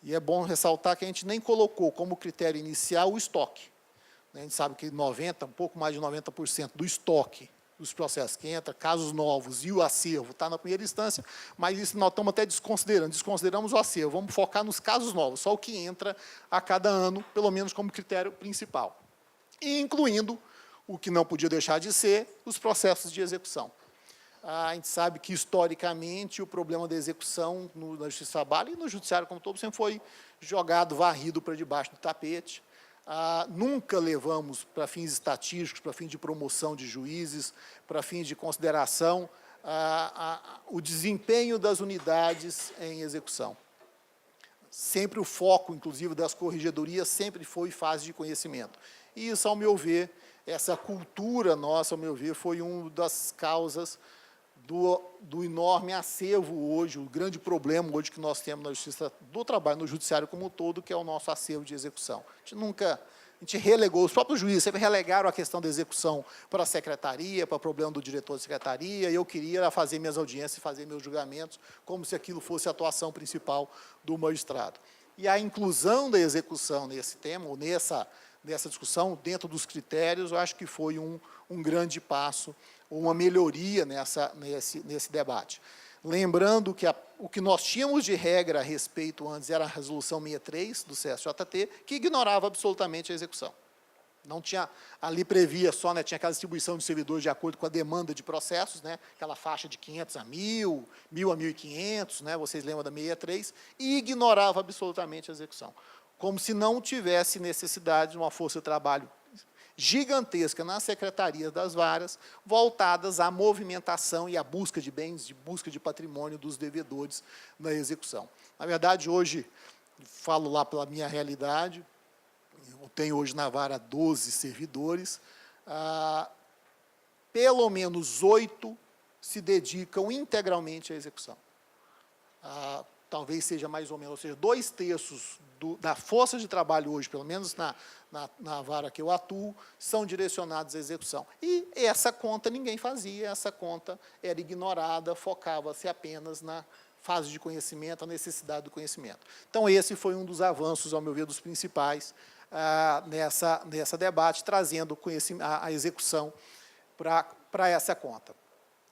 E é bom ressaltar que a gente nem colocou como critério inicial o estoque. A gente sabe que um pouco mais de 90% do estoque dos processos que entra, casos novos e o acervo está na primeira instância, mas isso nós estamos até desconsideramos o acervo, vamos focar nos casos novos, só o que entra a cada ano, pelo menos como critério principal. E incluindo, o que não podia deixar de ser, os processos de execução. A gente sabe que, historicamente, o problema da execução na Justiça do Trabalho e no Judiciário como todo sempre foi varrido para debaixo do tapete. Nunca levamos, para fins estatísticos, para fins de promoção de juízes, para fins de consideração, o desempenho das unidades em execução. Sempre o foco, inclusive, das corregedorias, sempre foi fase de conhecimento. E isso, ao meu ver, essa cultura nossa, ao meu ver, foi uma das causas do enorme acervo hoje, o grande problema hoje que nós temos na Justiça do Trabalho, no Judiciário como um todo, que é o nosso acervo de execução. A gente relegou, os próprios juízes sempre relegaram a questão da execução para a secretaria, para o problema do diretor de secretaria, e eu queria fazer minhas audiências, fazer meus julgamentos, como se aquilo fosse a atuação principal do magistrado. E a inclusão da execução nesse tema, ou nessa discussão, dentro dos critérios, eu acho que foi um grande passo, ou uma melhoria nesse debate. Lembrando que o que nós tínhamos de regra a respeito antes era a Resolução 63 do CSJT, que ignorava absolutamente a execução. Não tinha, ali previa só, tinha aquela distribuição de servidores de acordo com a demanda de processos, aquela faixa de 500 a 1.000, 1.000 a 1.500, vocês lembram da 63, e ignorava absolutamente a execução. Como se não tivesse necessidade de uma força de trabalho gigantesca nas secretarias das varas, voltadas à movimentação e à busca de bens, de busca de patrimônio dos devedores na execução. Na verdade, hoje, falo lá pela minha realidade, eu tenho hoje na vara 12 servidores, pelo menos 8 se dedicam integralmente à execução. Talvez seja mais ou menos, ou seja, 2/3 da força de trabalho hoje, pelo menos na vara que eu atuo, são direcionados à execução. E essa conta ninguém fazia, essa conta era ignorada, focava-se apenas na fase de conhecimento, a necessidade do conhecimento. Então, esse foi um dos avanços, ao meu ver, dos principais nessa debate, trazendo a execução para essa conta.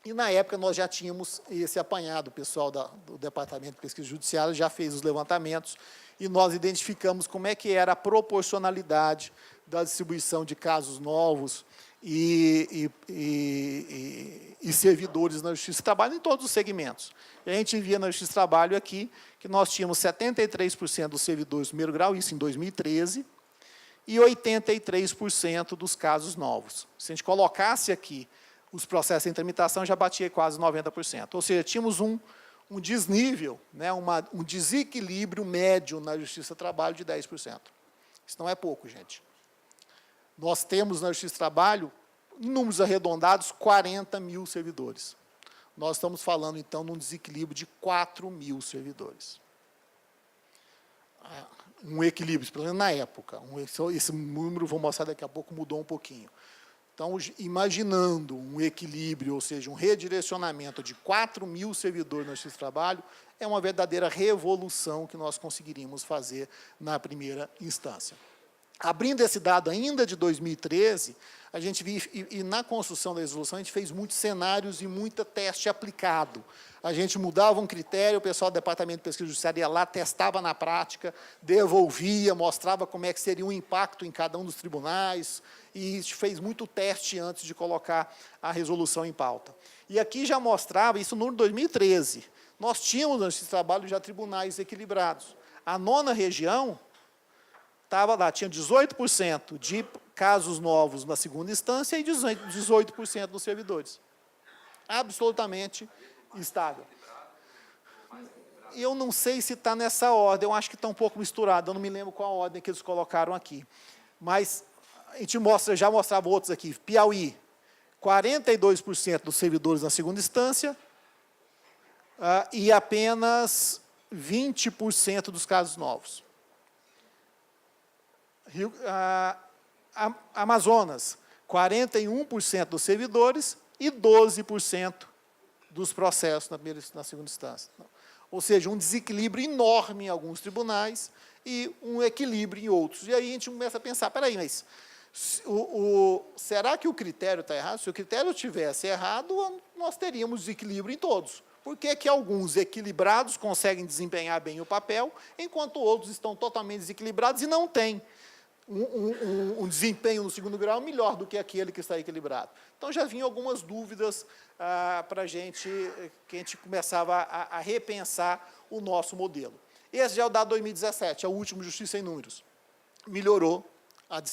E, na época, nós já tínhamos esse apanhado, o pessoal do Departamento de Pesquisa Judiciária já fez os levantamentos, e nós identificamos como é que era a proporcionalidade da distribuição de casos novos e servidores na Justiça do Trabalho em todos os segmentos. E a gente via na Justiça do Trabalho aqui que nós tínhamos 73% dos servidores do primeiro grau, isso em 2013, e 83% dos casos novos. Se a gente colocasse aqui os processos em tramitação, já batia quase 90%. Ou seja, tínhamos um desnível, um desequilíbrio médio na Justiça do Trabalho de 10%. Isso não é pouco, gente. Nós temos na Justiça do Trabalho, em números arredondados, 40.000 servidores. Nós estamos falando, então, de um desequilíbrio de 4.000 servidores. Um equilíbrio, pelo menos na época. Esse número, vou mostrar daqui a pouco, mudou um pouquinho. Então, imaginando um equilíbrio, ou seja, um redirecionamento de 4.000 servidores na Justiça do Trabalho, é uma verdadeira revolução que nós conseguiríamos fazer na primeira instância. Abrindo esse dado ainda de 2013, a gente viu, e na construção da resolução, a gente fez muitos cenários e muito teste aplicado. A gente mudava um critério, o pessoal do Departamento de Pesquisa Judiciária ia lá, testava na prática, devolvia, mostrava como é que seria o impacto em cada um dos tribunais, e a gente fez muito teste antes de colocar a resolução em pauta. E aqui já mostrava, isso no 2013, nós tínhamos, nesse trabalho, já tribunais equilibrados. A 9ª região estava lá, tinha 18% de casos novos na segunda instância e 18% dos servidores. Absolutamente estável. Eu não sei se está nessa ordem, eu acho que está um pouco misturado, eu não me lembro qual a ordem que eles colocaram aqui. Mas a gente já mostrava outros aqui. Piauí, 42% dos servidores na segunda instância e apenas 20% dos casos novos. Amazonas, 41% dos servidores e 12% dos processos na segunda instância. Ou seja, um desequilíbrio enorme em alguns tribunais e um equilíbrio em outros. E aí a gente começa a pensar, espera aí, mas será que o critério está errado? Se o critério estivesse errado, nós teríamos desequilíbrio em todos. Por que que alguns equilibrados conseguem desempenhar bem o papel, enquanto outros estão totalmente desequilibrados e não têm um desempenho no segundo grau melhor do que aquele que está equilibrado? Então, já vinham algumas dúvidas para a gente, que a gente começava a repensar o nosso modelo. Esse já é o dado 2017, é o último Justiça em Números. Melhorou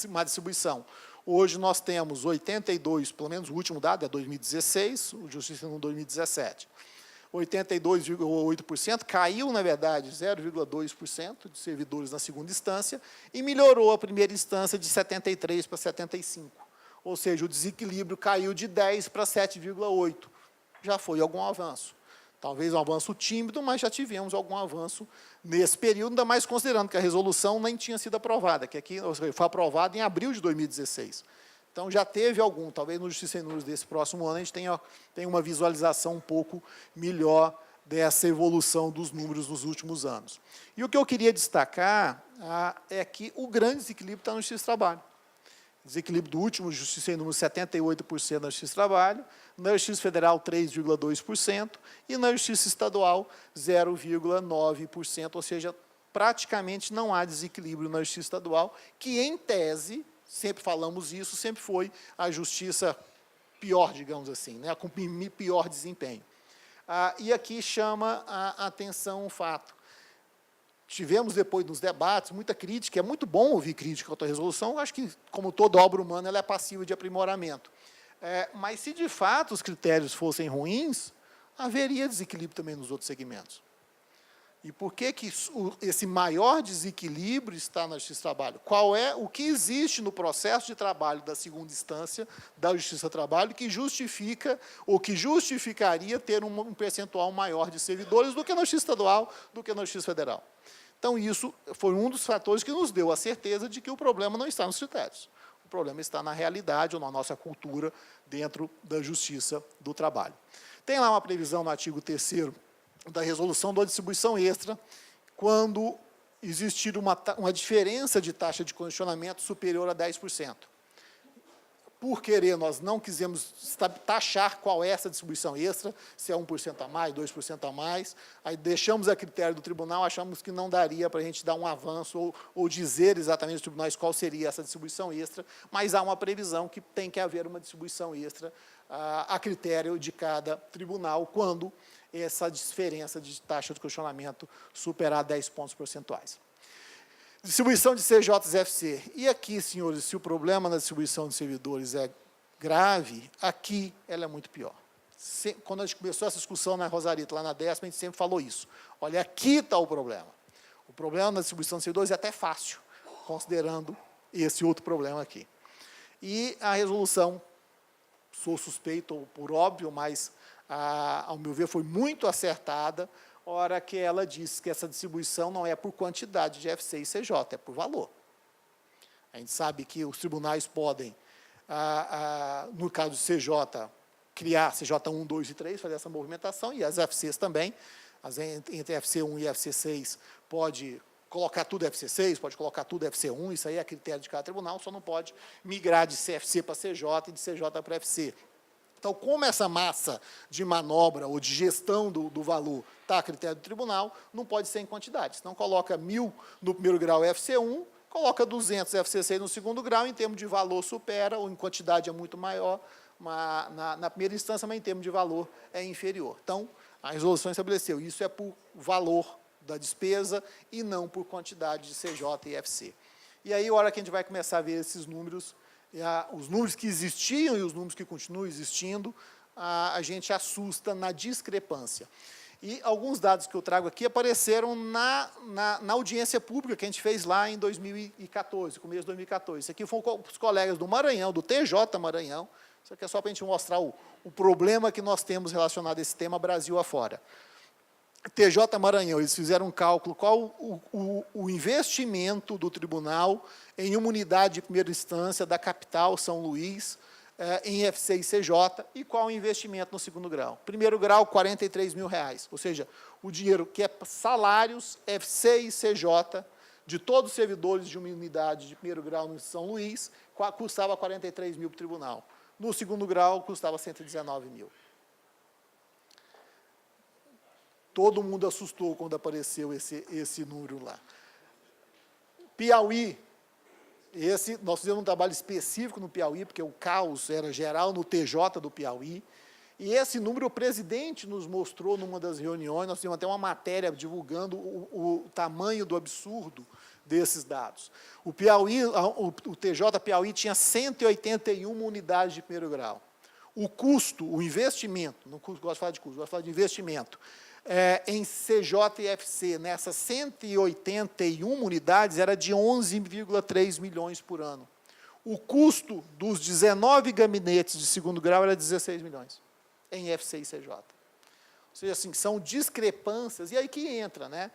uma distribuição. Hoje nós temos 82, pelo menos o último dado é 2016, o Justiça em Números 2017. 82,8%, caiu, na verdade, 0,2% de servidores na segunda instância e melhorou a primeira instância de 73 para 75. Ou seja, o desequilíbrio caiu de 10 para 7,8. Já foi algum avanço. Talvez um avanço tímido, mas já tivemos algum avanço nesse período, ainda mais considerando que a resolução nem tinha sido aprovada, que aqui foi aprovada em abril de 2016. Então, já teve algum, talvez no Justiça em Números desse próximo ano, a gente tenha uma visualização um pouco melhor dessa evolução dos números nos últimos anos. E o que eu queria destacar é que o grande desequilíbrio está no Justiça do Trabalho. Desequilíbrio do último Justiça em Números, 78% na Justiça do Trabalho, na Justiça Federal, 3,2%, e na Justiça Estadual, 0,9%, ou seja, praticamente não há desequilíbrio na Justiça Estadual, que, em tese, sempre falamos isso, sempre foi a justiça pior, digamos assim, né, com pior desempenho. E aqui chama a atenção um fato. Tivemos, depois, nos debates, muita crítica, é muito bom ouvir crítica à resolução, acho que, como toda obra humana, ela é passível de aprimoramento. Mas, se de fato os critérios fossem ruins, haveria desequilíbrio também nos outros segmentos. E por que que esse maior desequilíbrio está na Justiça do Trabalho? Qual é o que existe no processo de trabalho da segunda instância da Justiça do Trabalho que justifica, ou que justificaria ter um percentual maior de servidores do que na Justiça Estadual, do que na Justiça Federal? Então, isso foi um dos fatores que nos deu a certeza de que o problema não está nos critérios. O problema está na realidade ou na nossa cultura dentro da Justiça do Trabalho. Tem lá uma previsão no artigo 3º da resolução da distribuição extra, quando existir uma diferença de taxa de condicionamento superior a 10%. Por querer, nós não quisemos taxar qual é essa distribuição extra, se é 1% a mais, 2% a mais, aí deixamos a critério do tribunal, achamos que não daria para a gente dar um avanço ou dizer exatamente aos tribunais qual seria essa distribuição extra, mas há uma previsão que tem que haver uma distribuição extra a critério de cada tribunal, quando essa diferença de taxa de condicionamento superar 10 pontos percentuais. Distribuição de CJs e FC. E aqui, senhores, se o problema na distribuição de servidores é grave, aqui ela é muito pior. Quando a gente começou essa discussão na Rosarito, lá na 10ª, a gente sempre falou isso. Olha, aqui está o problema. O problema na distribuição de servidores é até fácil, considerando esse outro problema aqui. E a resolução, sou suspeito por óbvio, mas, ao meu ver, foi muito acertada, hora que ela disse que essa distribuição não é por quantidade de FC e CJ, é por valor. A gente sabe que os tribunais podem, no caso do CJ, criar CJ 1, 2 e 3, fazer essa movimentação, e as FCs também, entre FC1 e FC6, pode colocar tudo FC6, pode colocar tudo FC1, isso aí é critério de cada tribunal, só não pode migrar de CFC para CJ e de CJ para FC. Então, como essa massa de manobra ou de gestão do valor está a critério do tribunal, não pode ser em quantidade. Senão, coloca 1.000 no primeiro grau FC1, coloca 200 FC6 no segundo grau, em termos de valor supera, ou em quantidade é muito maior, na primeira instância, mas em termos de valor é inferior. Então, a resolução estabeleceu, isso é por valor da despesa e não por quantidade de CJ e FC. E aí, a hora que a gente vai começar a ver esses números, os números que existiam e os números que continuam existindo, a gente assusta na discrepância. E alguns dados que eu trago aqui apareceram na audiência pública que a gente fez lá em 2014, começo de 2014. Isso aqui foram os colegas do Maranhão, do TJ Maranhão. Isso aqui é só para a gente mostrar o problema que nós temos relacionado a esse tema Brasil afora. TJ Maranhão, eles fizeram um cálculo, qual o investimento do tribunal em uma unidade de primeira instância da capital, São Luís, em FC e CJ, e qual o investimento no segundo grau. Primeiro grau, R$ 43 mil, ou seja, o dinheiro que é salários, FC e CJ, de todos os servidores de uma unidade de primeiro grau no São Luís, custava 43 mil para o tribunal. No segundo grau, custava 119 mil. Todo mundo assustou quando apareceu esse número lá. Piauí, nós fizemos um trabalho específico no Piauí, porque o caos era geral no TJ do Piauí, e esse número o presidente nos mostrou numa das reuniões, nós tínhamos até uma matéria divulgando o tamanho do absurdo desses dados. O TJ Piauí tinha 181 unidades de primeiro grau. O custo, o investimento, não gosto de falar de custo, gosto de falar de investimento, em CJ e FC, nessas 181 unidades, era de 11,3 milhões por ano. O custo dos 19 gabinetes de segundo grau era 16 milhões, em FC e CJ. Ou seja, assim, são discrepâncias, e aí que entra, né?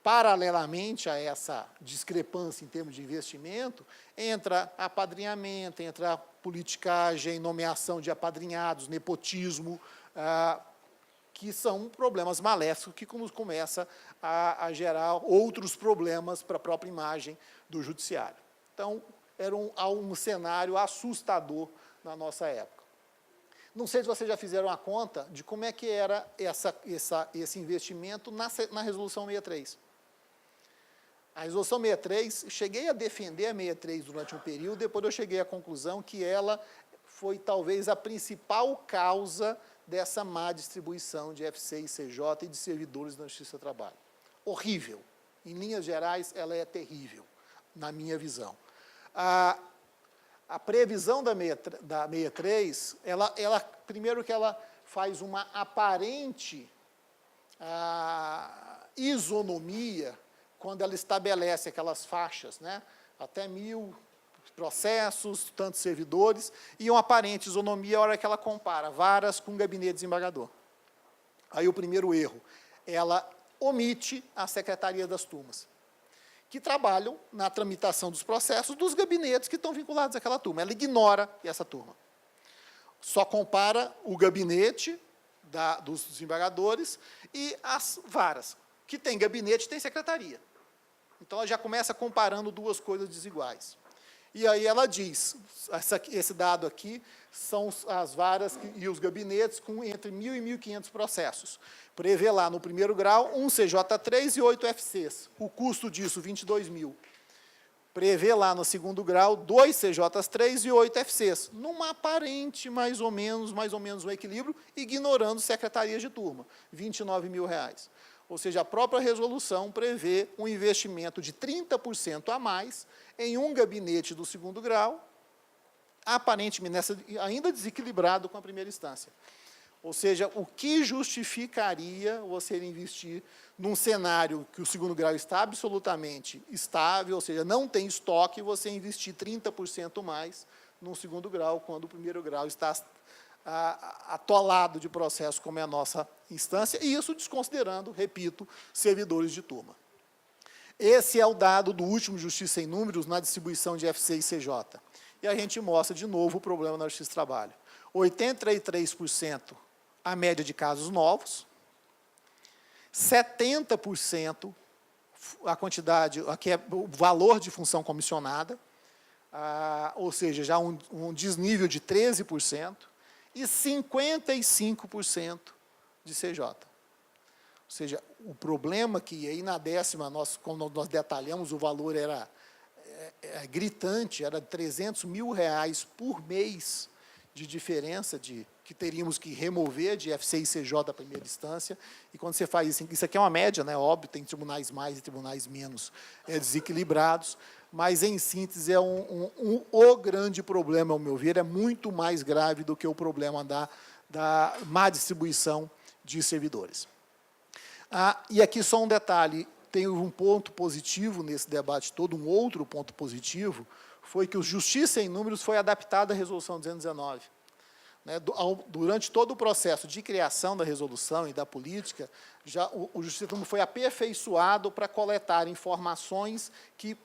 Paralelamente a essa discrepância em termos de investimento, entra apadrinhamento, entra politicagem, nomeação de apadrinhados, nepotismo, que são problemas maléficos que começa a gerar outros problemas para a própria imagem do judiciário. Então, era um cenário assustador na nossa época. Não sei se vocês já fizeram a conta de como é que era esse investimento na Resolução 63. A Resolução 63, cheguei a defender a 63 durante um período, depois eu cheguei à conclusão que ela foi talvez a principal causa dessa má distribuição de FC e CJ e de servidores da Justiça do Trabalho. Horrível. Em linhas gerais, ela é terrível, na minha visão. A previsão da 63, primeiro que ela faz uma aparente isonomia quando ela estabelece aquelas faixas, né? Até 1.000 processos, tantos servidores, e uma aparente isonomia a hora que ela compara varas com gabinete desembargador. Aí o primeiro erro, ela omite a secretaria das turmas, que trabalham na tramitação dos processos dos gabinetes que estão vinculados àquela turma. Ela ignora essa turma. Só compara o gabinete dos desembargadores e as varas, que tem gabinete e tem secretaria. Então, ela já começa comparando duas coisas desiguais. E aí ela diz, esse dado aqui são as varas e os gabinetes com entre 1.000 e 1.500 processos. Prevê lá no primeiro grau, 1 CJ3 e 8 FCs. O custo disso, 22 mil. Prevê lá no segundo grau, 2 CJ3 e 8 FCs. Numa aparente, mais ou menos um equilíbrio, ignorando secretarias de turma, 29 mil reais. Ou seja, a própria resolução prevê um investimento de 30% a mais em um gabinete do segundo grau, aparentemente ainda desequilibrado com a primeira instância. Ou seja, o que justificaria você investir num cenário que o segundo grau está absolutamente estável, ou seja, não tem estoque, você investir 30% mais no segundo grau, quando o primeiro grau está atolado de processo, como é a nossa instância, e isso desconsiderando, repito, servidores de turma. Esse é o dado do último Justiça em Números na distribuição de FC e CJ. E a gente mostra de novo o problema na Justiça do Trabalho. 83% a média de casos novos, 70% a quantidade, aqui é o valor de função comissionada, ou seja, já um desnível de 13%, e 55% de CJ. Ou seja, o problema que aí na 10ª, quando nós detalhamos, o valor era gritante, era 300 mil reais por mês de diferença que teríamos que remover de FC e CJ da primeira instância, e quando você faz isso aqui é uma média, né, óbvio, tem tribunais mais e tribunais menos desequilibrados, mas, em síntese, é o grande problema, ao meu ver, é muito mais grave do que o problema da má distribuição de servidores. E aqui só um detalhe, tem um ponto positivo nesse debate todo, um outro ponto positivo, foi que o Justiça em Números foi adaptado à Resolução 219. Durante todo o processo de criação da resolução e da política, o Justiça em Números foi aperfeiçoado para coletar informações que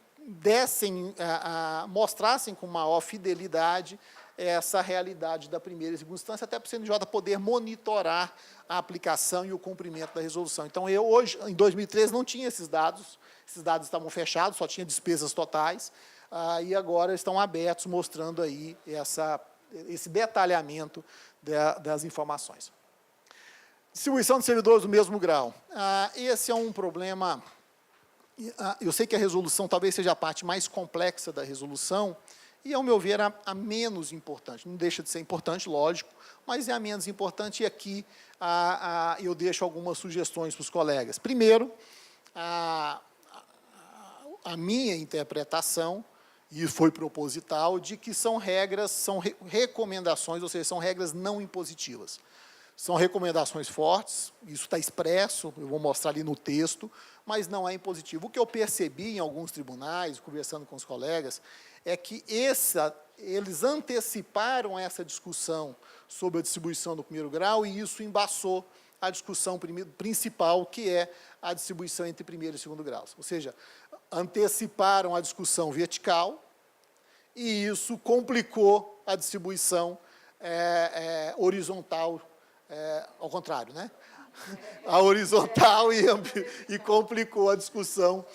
mostrassem com maior fidelidade essa realidade da primeira e segunda instância, até para o CNJ poder monitorar a aplicação e o cumprimento da resolução. Então, hoje, em 2013, não tinha esses dados estavam fechados, só tinha despesas totais, e agora estão abertos, mostrando aí esse detalhamento das informações. Distribuição de servidores do mesmo grau. Esse é um problema. Eu sei que a resolução talvez seja a parte mais complexa da resolução, e, ao meu ver, a menos importante. Não deixa de ser importante, lógico, mas é a menos importante, e aqui eu deixo algumas sugestões para os colegas. Primeiro, a minha interpretação, e foi proposital, de que são recomendações, ou seja, são regras não impositivas. São recomendações fortes, isso está expresso, eu vou mostrar ali no texto, mas não é impositivo. O que eu percebi em alguns tribunais, conversando com os colegas, é que eles anteciparam essa discussão sobre a distribuição do primeiro grau, e isso embaçou a discussão principal, que é a distribuição entre primeiro e segundo graus. Ou seja, anteciparam a discussão vertical, e isso complicou a distribuição horizontal, ao contrário, né? A horizontal e complicou a discussão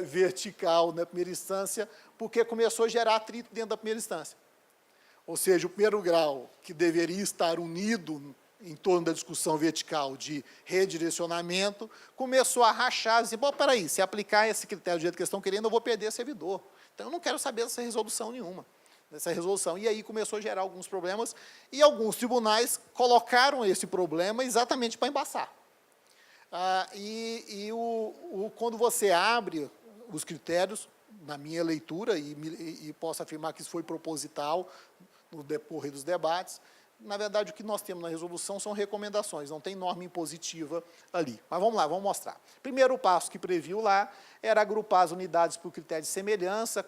vertical na primeira instância, porque começou a gerar atrito dentro da primeira instância. Ou seja, o primeiro grau, que deveria estar unido em torno da discussão vertical de redirecionamento, começou a rachar, dizer, bom, peraí, se aplicar esse critério do jeito que eles estão querendo, eu vou perder servidor. Então, eu não quero saber dessa resolução nenhuma, dessa resolução. E aí começou a gerar alguns problemas, e alguns tribunais colocaram esse problema exatamente para embaçar. Quando você abre os critérios, na minha leitura, e posso afirmar que isso foi proposital no decorrer dos debates, na verdade, o que nós temos na resolução são recomendações, não tem norma impositiva ali. Mas vamos lá, vamos mostrar. Primeiro passo que previu lá era agrupar as unidades por critério de semelhança,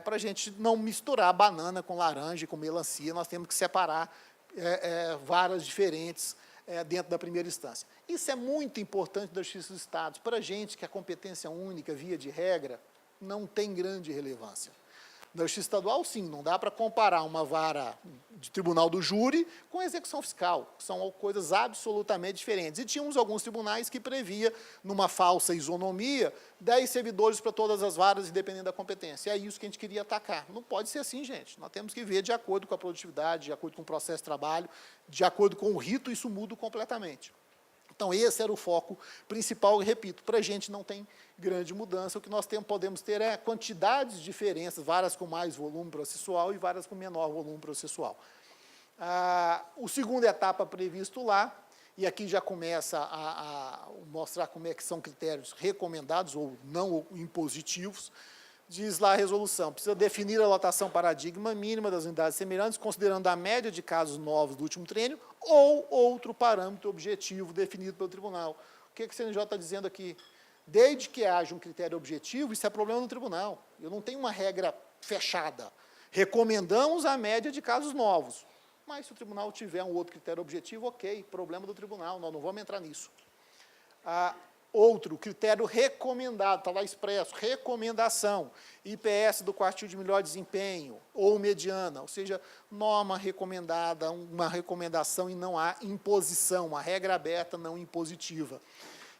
para a gente não misturar banana com laranja, com melancia, nós temos que separar varas diferentes dentro da primeira instância. Isso é muito importante da Justiça dos Estados. Para a gente, que a competência única, via de regra, não tem grande relevância. Na Justiça Estadual, sim, não dá para comparar uma vara de tribunal do júri com a execução fiscal, são coisas absolutamente diferentes. E tínhamos alguns tribunais que previa, numa falsa isonomia, 10 servidores para todas as varas, independente da competência. É isso que a gente queria atacar. Não pode ser assim, gente. Nós temos que ver de acordo com a produtividade, de acordo com o processo de trabalho, de acordo com o rito, isso muda completamente. Então, esse era o foco principal, e repito, para a gente não tem grande mudança, o que nós podemos ter é quantidades de diferenças, varas com mais volume processual e varas com menor volume processual. O segunda etapa previsto lá, e aqui já começa a mostrar como é que são critérios recomendados ou não impositivos, diz lá a resolução, precisa definir a lotação paradigma mínima das unidades semelhantes, considerando a média de casos novos do último triênio ou outro parâmetro objetivo definido pelo tribunal. O que o CNJ está dizendo aqui? Desde que haja um critério objetivo, isso é problema do tribunal. Eu não tenho uma regra fechada. Recomendamos a média de casos novos. Mas se o tribunal tiver um outro critério objetivo, ok, problema do tribunal, nós não vamos entrar nisso. Outro critério recomendado, está lá expresso, recomendação, IPS do quartil de melhor desempenho, ou mediana, ou seja, norma recomendada, uma recomendação e não há imposição, uma regra aberta não impositiva.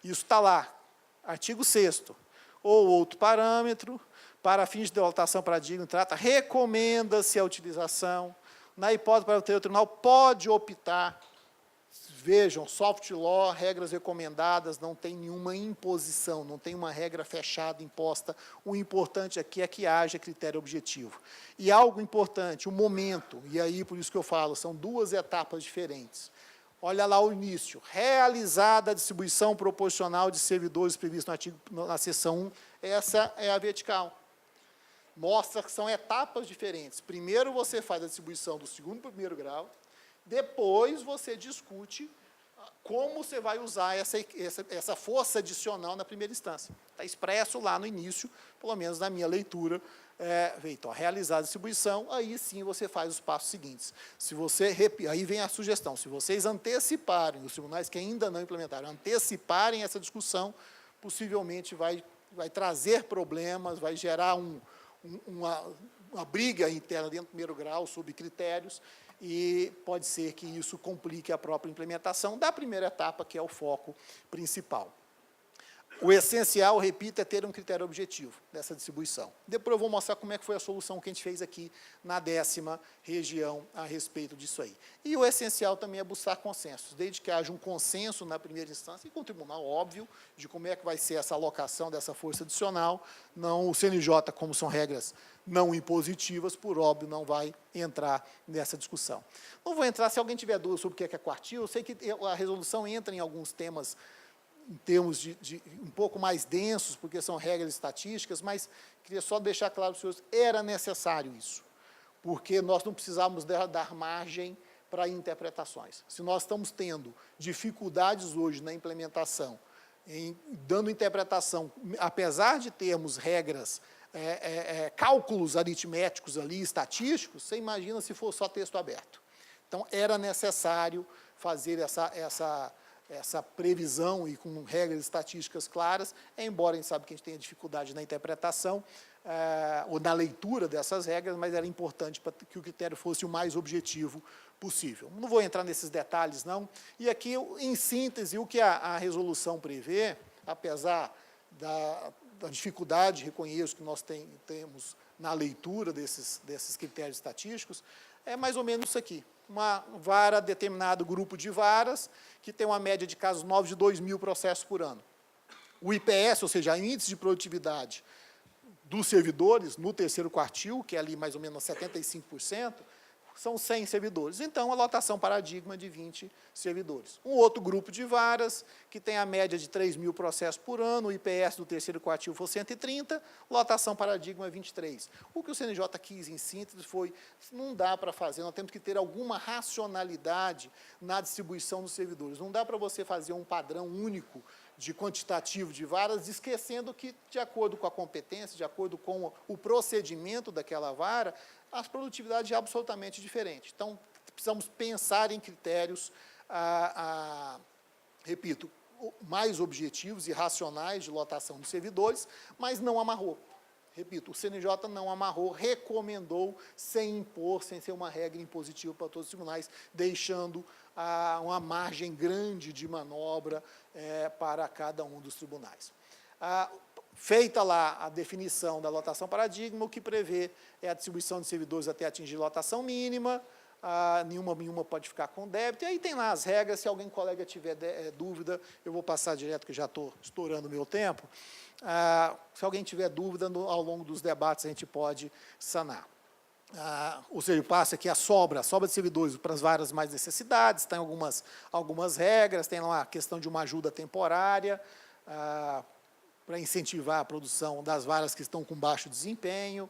Isso está lá, artigo 6º, ou outro parâmetro, para fins de lotação paradigma, recomenda-se a utilização, na hipótese para o tribunal pode optar. Vejam, soft law, regras recomendadas, não tem nenhuma imposição, não tem uma regra fechada, imposta. O importante aqui é que haja critério objetivo. E algo importante, o momento, e aí por isso que eu falo, são duas etapas diferentes. Olha lá o início, realizada a distribuição proporcional de servidores previsto no artigo, na seção 1, essa é a vertical. mostra que são etapas diferentes. Primeiro você faz a distribuição do segundo para o primeiro grau, depois você discute como você vai usar essa força adicional na primeira instância. Está expresso lá no início, pelo menos na minha leitura, então, realizar a distribuição, aí sim você faz os passos seguintes. Aí vem a sugestão, se vocês anteciparem, os tribunais que ainda não implementaram, anteciparem essa discussão, possivelmente vai trazer problemas, vai gerar uma briga interna dentro do primeiro grau sobre critérios, e pode ser que isso complique a própria implementação da primeira etapa, que é o foco principal. O essencial, repito, é ter um critério objetivo dessa distribuição. Depois eu vou mostrar como é que foi a solução que a gente fez aqui na 10ª região a respeito disso aí. E o essencial também é buscar consensos, desde que haja um consenso na primeira instância e com o tribunal, óbvio, de como é que vai ser essa alocação dessa força adicional. Não, o CNJ, como são regras não impositivas, por óbvio, não vai entrar nessa discussão. Não vou entrar, se alguém tiver dúvida sobre o que é quartil, eu sei que a resolução entra em alguns temas em termos de um pouco mais densos, porque são regras estatísticas, mas queria só deixar claro para os senhores, era necessário isso, porque nós não precisávamos dar margem para interpretações. Se nós estamos tendo dificuldades hoje na implementação, dando interpretação, apesar de termos regras, cálculos aritméticos ali, estatísticos, você imagina se for só texto aberto. Então, era necessário fazer essa previsão e com regras estatísticas claras, embora a gente sabe que a gente tenha dificuldade na interpretação ou na leitura dessas regras, mas era importante para que o critério fosse o mais objetivo possível. Não vou entrar nesses detalhes, não. E aqui, em síntese, o que a resolução prevê, apesar da dificuldade, reconheço, que nós temos na leitura desses critérios estatísticos, é mais ou menos isso aqui. Uma vara, determinado grupo de varas, que tem uma média de casos novos de 2.000 processos por ano. O IPS, ou seja, o índice de produtividade dos servidores, no terceiro quartil, que é ali mais ou menos 75%, são 100 servidores. Então, a lotação paradigma de 20 servidores. Um outro grupo de varas, que tem a média de 3.000 processos por ano, o IPS do terceiro quartil foi 130, lotação paradigma 23. O que o CNJ quis, em síntese, foi, não dá para fazer, nós temos que ter alguma racionalidade na distribuição dos servidores. Não dá para você fazer um padrão único de quantitativo de varas, esquecendo que, de acordo com a competência, de acordo com o procedimento daquela vara, as produtividades são absolutamente diferentes. Então, precisamos pensar em critérios, repito, mais objetivos e racionais de lotação de servidores, mas não amarrou. Repito, o CNJ não amarrou, recomendou, sem impor, sem ser uma regra impositiva para todos os tribunais, deixando uma margem grande de manobra para cada um dos tribunais. Feita lá a definição da lotação paradigma, o que prevê é a distribuição de servidores até atingir lotação mínima, nenhuma pode ficar com débito, e aí tem lá as regras, se alguém colega tiver dúvida, eu vou passar direto, que já estou estourando o meu tempo, se alguém tiver dúvida, ao longo dos debates a gente pode sanar. Ou seja, passa aqui a sobra de servidores para as várias mais necessidades, tem algumas regras, tem lá a questão de uma ajuda temporária, para incentivar a produção das varas que estão com baixo desempenho,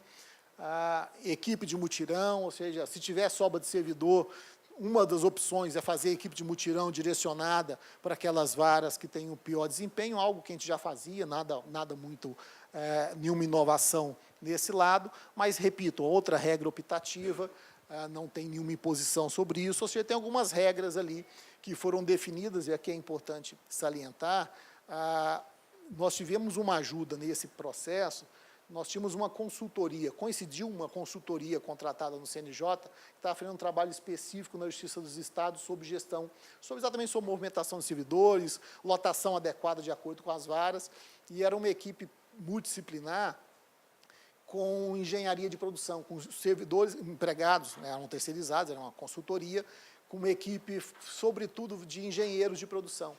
equipe de mutirão, ou seja, se tiver sobra de servidor, uma das opções é fazer equipe de mutirão direcionada para aquelas varas que têm o pior desempenho, algo que a gente já fazia, nada muito, nenhuma inovação nesse lado, mas, repito, outra regra optativa, não tem nenhuma imposição sobre isso, ou seja, tem algumas regras ali que foram definidas, e aqui é importante salientar, nós tivemos uma ajuda nesse processo, nós tínhamos uma consultoria, coincidiu uma consultoria contratada no CNJ, que estava fazendo um trabalho específico na Justiça dos Estados sobre gestão, exatamente sobre movimentação de servidores, lotação adequada de acordo com as varas, e era uma equipe multidisciplinar com engenharia de produção, com servidores empregados, eram terceirizados, era uma consultoria, com uma equipe, sobretudo, de engenheiros de produção.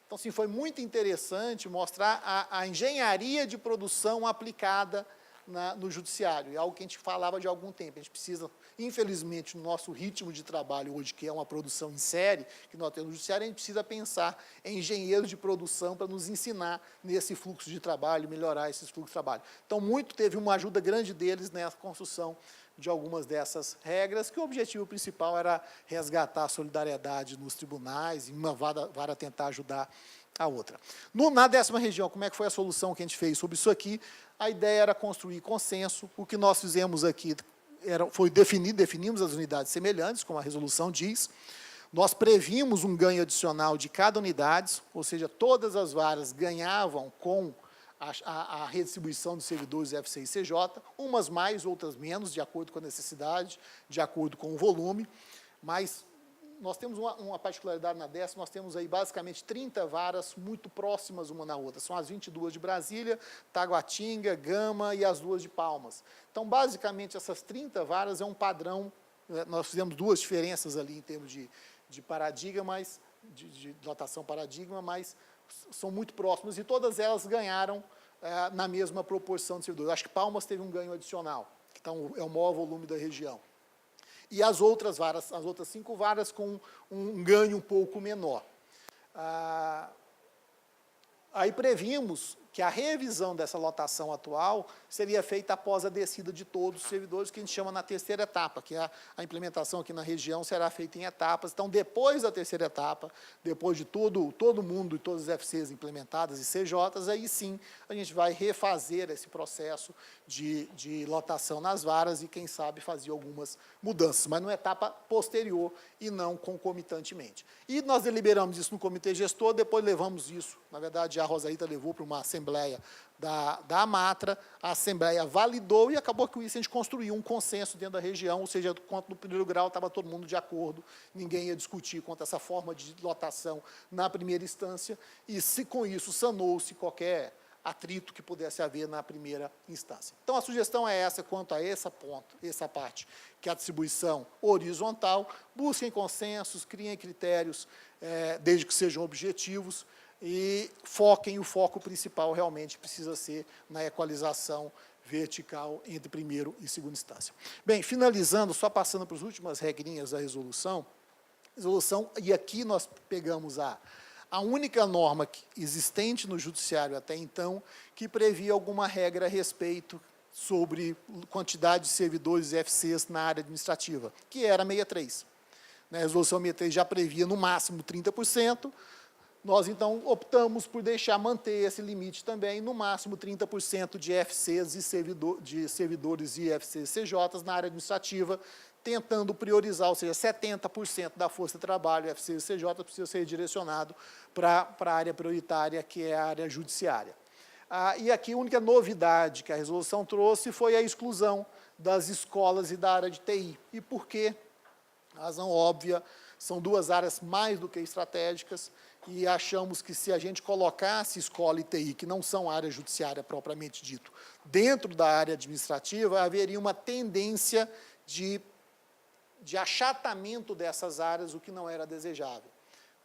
Então, sim, foi muito interessante mostrar a engenharia de produção aplicada no judiciário. É algo que a gente falava de algum tempo. A gente precisa, infelizmente, no nosso ritmo de trabalho hoje, que é uma produção em série, que nós temos no judiciário, a gente precisa pensar em engenheiros de produção para nos ensinar nesse fluxo de trabalho, melhorar esses fluxos de trabalho. Então, teve uma ajuda grande deles nessa construção de algumas dessas regras, que o objetivo principal era resgatar a solidariedade nos tribunais, e uma vara tentar ajudar a outra. Na 10ª região, como é que foi a solução que a gente fez sobre isso aqui? A ideia era construir consenso. O que nós fizemos aqui foi definimos as unidades semelhantes, como a resolução diz. Nós previmos um ganho adicional de cada unidade, ou seja, todas as varas ganhavam com a redistribuição de servidores FC e CJ, umas mais, outras menos, de acordo com a necessidade, de acordo com o volume, mas nós temos uma particularidade na 10ª, nós temos aí basicamente 30 varas muito próximas uma na outra, são as 22 de Brasília, Taguatinga, Gama e as 2 de Palmas. Então, basicamente, essas 30 varas é um padrão, nós fizemos 2 diferenças ali em termos de paradigma, mas, de lotação paradigma, mas são muito próximas, e todas elas ganharam na mesma proporção de servidores. Acho que Palmas teve um ganho adicional, que é o maior volume da região. E as outras 5 varas com um ganho um pouco menor. Aí previmos que a revisão dessa lotação atual seria feita após a descida de todos os servidores, que a gente chama na 3ª etapa, que a implementação aqui na região será feita em etapas. Então, depois da 3ª etapa, depois de todo mundo e todas as FCs implementadas e CJs, aí sim a gente vai refazer esse processo de lotação nas varas e, quem sabe, fazer algumas mudanças, mas numa etapa posterior e não concomitantemente. E nós deliberamos isso no comitê gestor, depois levamos isso, na verdade, a Rosaíta levou para uma assembleia da Amatra, a Assembleia validou e acabou que isso a gente construiu um consenso dentro da região, ou seja, quanto no primeiro grau estava todo mundo de acordo, ninguém ia discutir quanto a essa forma de lotação na primeira instância, e com isso sanou-se qualquer atrito que pudesse haver na primeira instância. Então, a sugestão é essa quanto a essa parte, que é a distribuição horizontal, busquem consensos, criem critérios, desde que sejam objetivos, e o foco principal realmente precisa ser na equalização vertical entre primeiro e segunda instância. Bem, finalizando, só passando para as últimas regrinhas da resolução, e aqui nós pegamos a única norma existente no judiciário até então, que previa alguma regra a respeito sobre quantidade de servidores FCs na área administrativa, que era 63. A resolução 63 já previa no máximo 30%, nós, então, optamos por manter esse limite também, no máximo 30% de FCs de servidores e FCs CJs na área administrativa, tentando priorizar, ou seja, 70% da força de trabalho FCs e CJ precisa ser direcionado para a área prioritária, que é a área judiciária. E aqui a única novidade que a resolução trouxe foi a exclusão das escolas e da área de TI. E por quê? Razão óbvia, são 2 áreas mais do que estratégicas, e achamos que se a gente colocasse escola e TI, que não são área judiciária propriamente dito, dentro da área administrativa, haveria uma tendência de achatamento dessas áreas, o que não era desejável.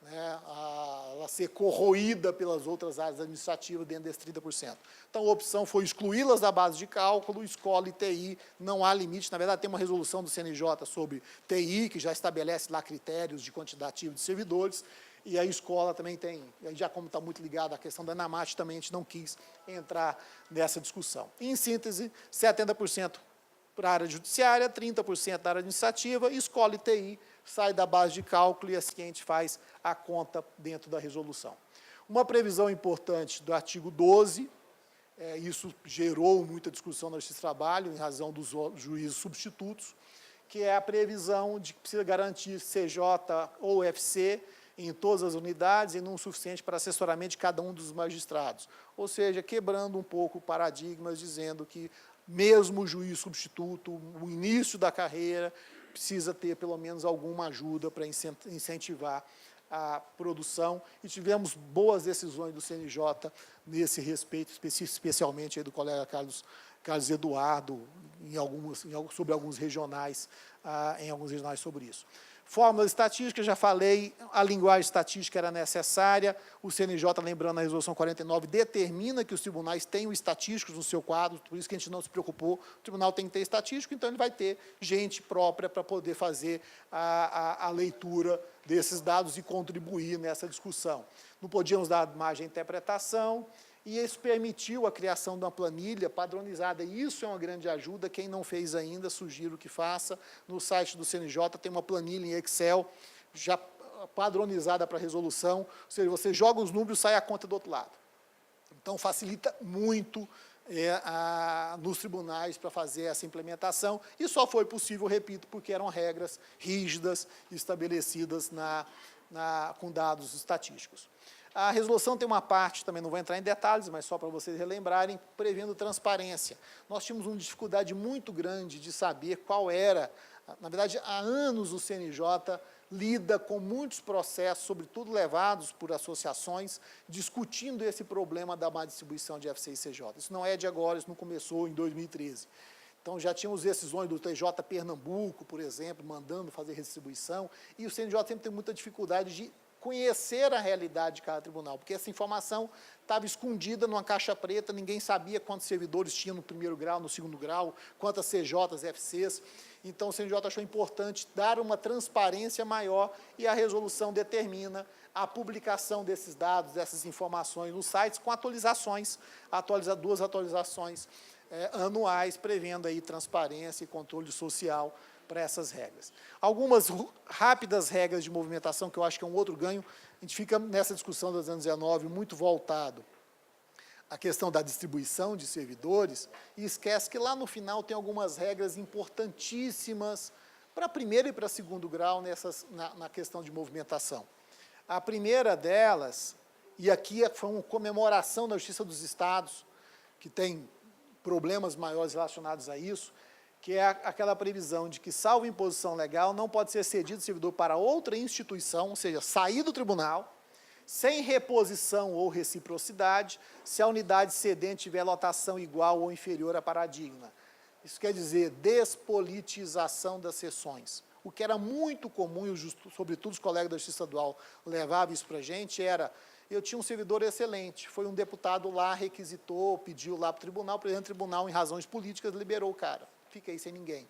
Ela ser corroída pelas outras áreas administrativas dentro desse 30%. Então, a opção foi excluí-las da base de cálculo, escola e TI, não há limite. Na verdade, tem uma resolução do CNJ sobre TI, que já estabelece lá critérios de quantitativo de servidores, e a escola também tem, já como está muito ligada à questão da ANAMAT, também a gente não quis entrar nessa discussão. Em síntese, 70% para a área judiciária, 30% da área administrativa, escola e TI sai da base de cálculo e assim a gente faz a conta dentro da resolução. Uma previsão importante do artigo 12, isso gerou muita discussão na Justiça do Trabalho, em razão dos juízes substitutos, que é a previsão de que precisa garantir CJ ou FC em todas as unidades e não o suficiente para assessoramento de cada um dos magistrados. Ou seja, quebrando um pouco paradigmas, dizendo que mesmo o juiz substituto, o início da carreira, precisa ter pelo menos alguma ajuda para incentivar a produção, e tivemos boas decisões do CNJ nesse respeito, especialmente aí do colega Carlos Eduardo, sobre alguns regionais, sobre isso. Fórmulas estatísticas, já falei, a linguagem estatística era necessária, o CNJ, lembrando a resolução 49, determina que os tribunais tenham estatísticos no seu quadro, por isso que a gente não se preocupou, o tribunal tem que ter estatístico, então ele vai ter gente própria para poder fazer a leitura desses dados e contribuir nessa discussão. Não podíamos dar margem à interpretação, e isso permitiu a criação de uma planilha padronizada. E isso é uma grande ajuda. Quem não fez ainda, sugiro que faça. No site do CNJ tem uma planilha em Excel, já padronizada para resolução. Ou seja, você joga os números e sai a conta do outro lado. Então, facilita muito nos tribunais para fazer essa implementação. E só foi possível, repito, porque eram regras rígidas estabelecidas com dados estatísticos. A resolução tem uma parte, também não vou entrar em detalhes, mas só para vocês relembrarem, prevendo transparência. Nós tínhamos uma dificuldade muito grande de saber qual era, na verdade, há anos o CNJ lida com muitos processos, sobretudo levados por associações, discutindo esse problema da má distribuição de FC e CJ. Isso não é de agora, isso não começou em 2013. Então, já tínhamos decisões do TJ Pernambuco, por exemplo, mandando fazer redistribuição, e o CNJ sempre tem muita dificuldade de conhecer a realidade de cada tribunal, porque essa informação estava escondida numa caixa preta, ninguém sabia quantos servidores tinha no primeiro grau, no segundo grau, quantas CJs, FCs. Então, o CNJ achou importante dar uma transparência maior e a resolução determina a publicação desses dados, dessas informações nos sites com atualizações, duas atualizações anuais, prevendo aí transparência e controle social para essas regras. Algumas rápidas regras de movimentação, que eu acho que é um outro ganho, a gente fica nessa discussão das anos 19 muito voltado à questão da distribuição de servidores e esquece que lá no final tem algumas regras importantíssimas para primeiro e para segundo grau na questão de movimentação. A primeira delas, e aqui foi uma comemoração da Justiça dos Estados, que tem problemas maiores relacionados a isso, que é aquela previsão de que, salvo imposição legal, não pode ser cedido servidor para outra instituição, ou seja, sair do tribunal, sem reposição ou reciprocidade, se a unidade cedente tiver lotação igual ou inferior à paradigma. Isso quer dizer despolitização das sessões. O que era muito comum, e sobretudo os colegas da Justiça Estadual levavam isso para a gente, era: eu tinha um servidor excelente, foi um deputado lá, requisitou, pediu lá para o tribunal, o presidente do tribunal, em razões políticas, liberou o cara. Fica aí sem ninguém.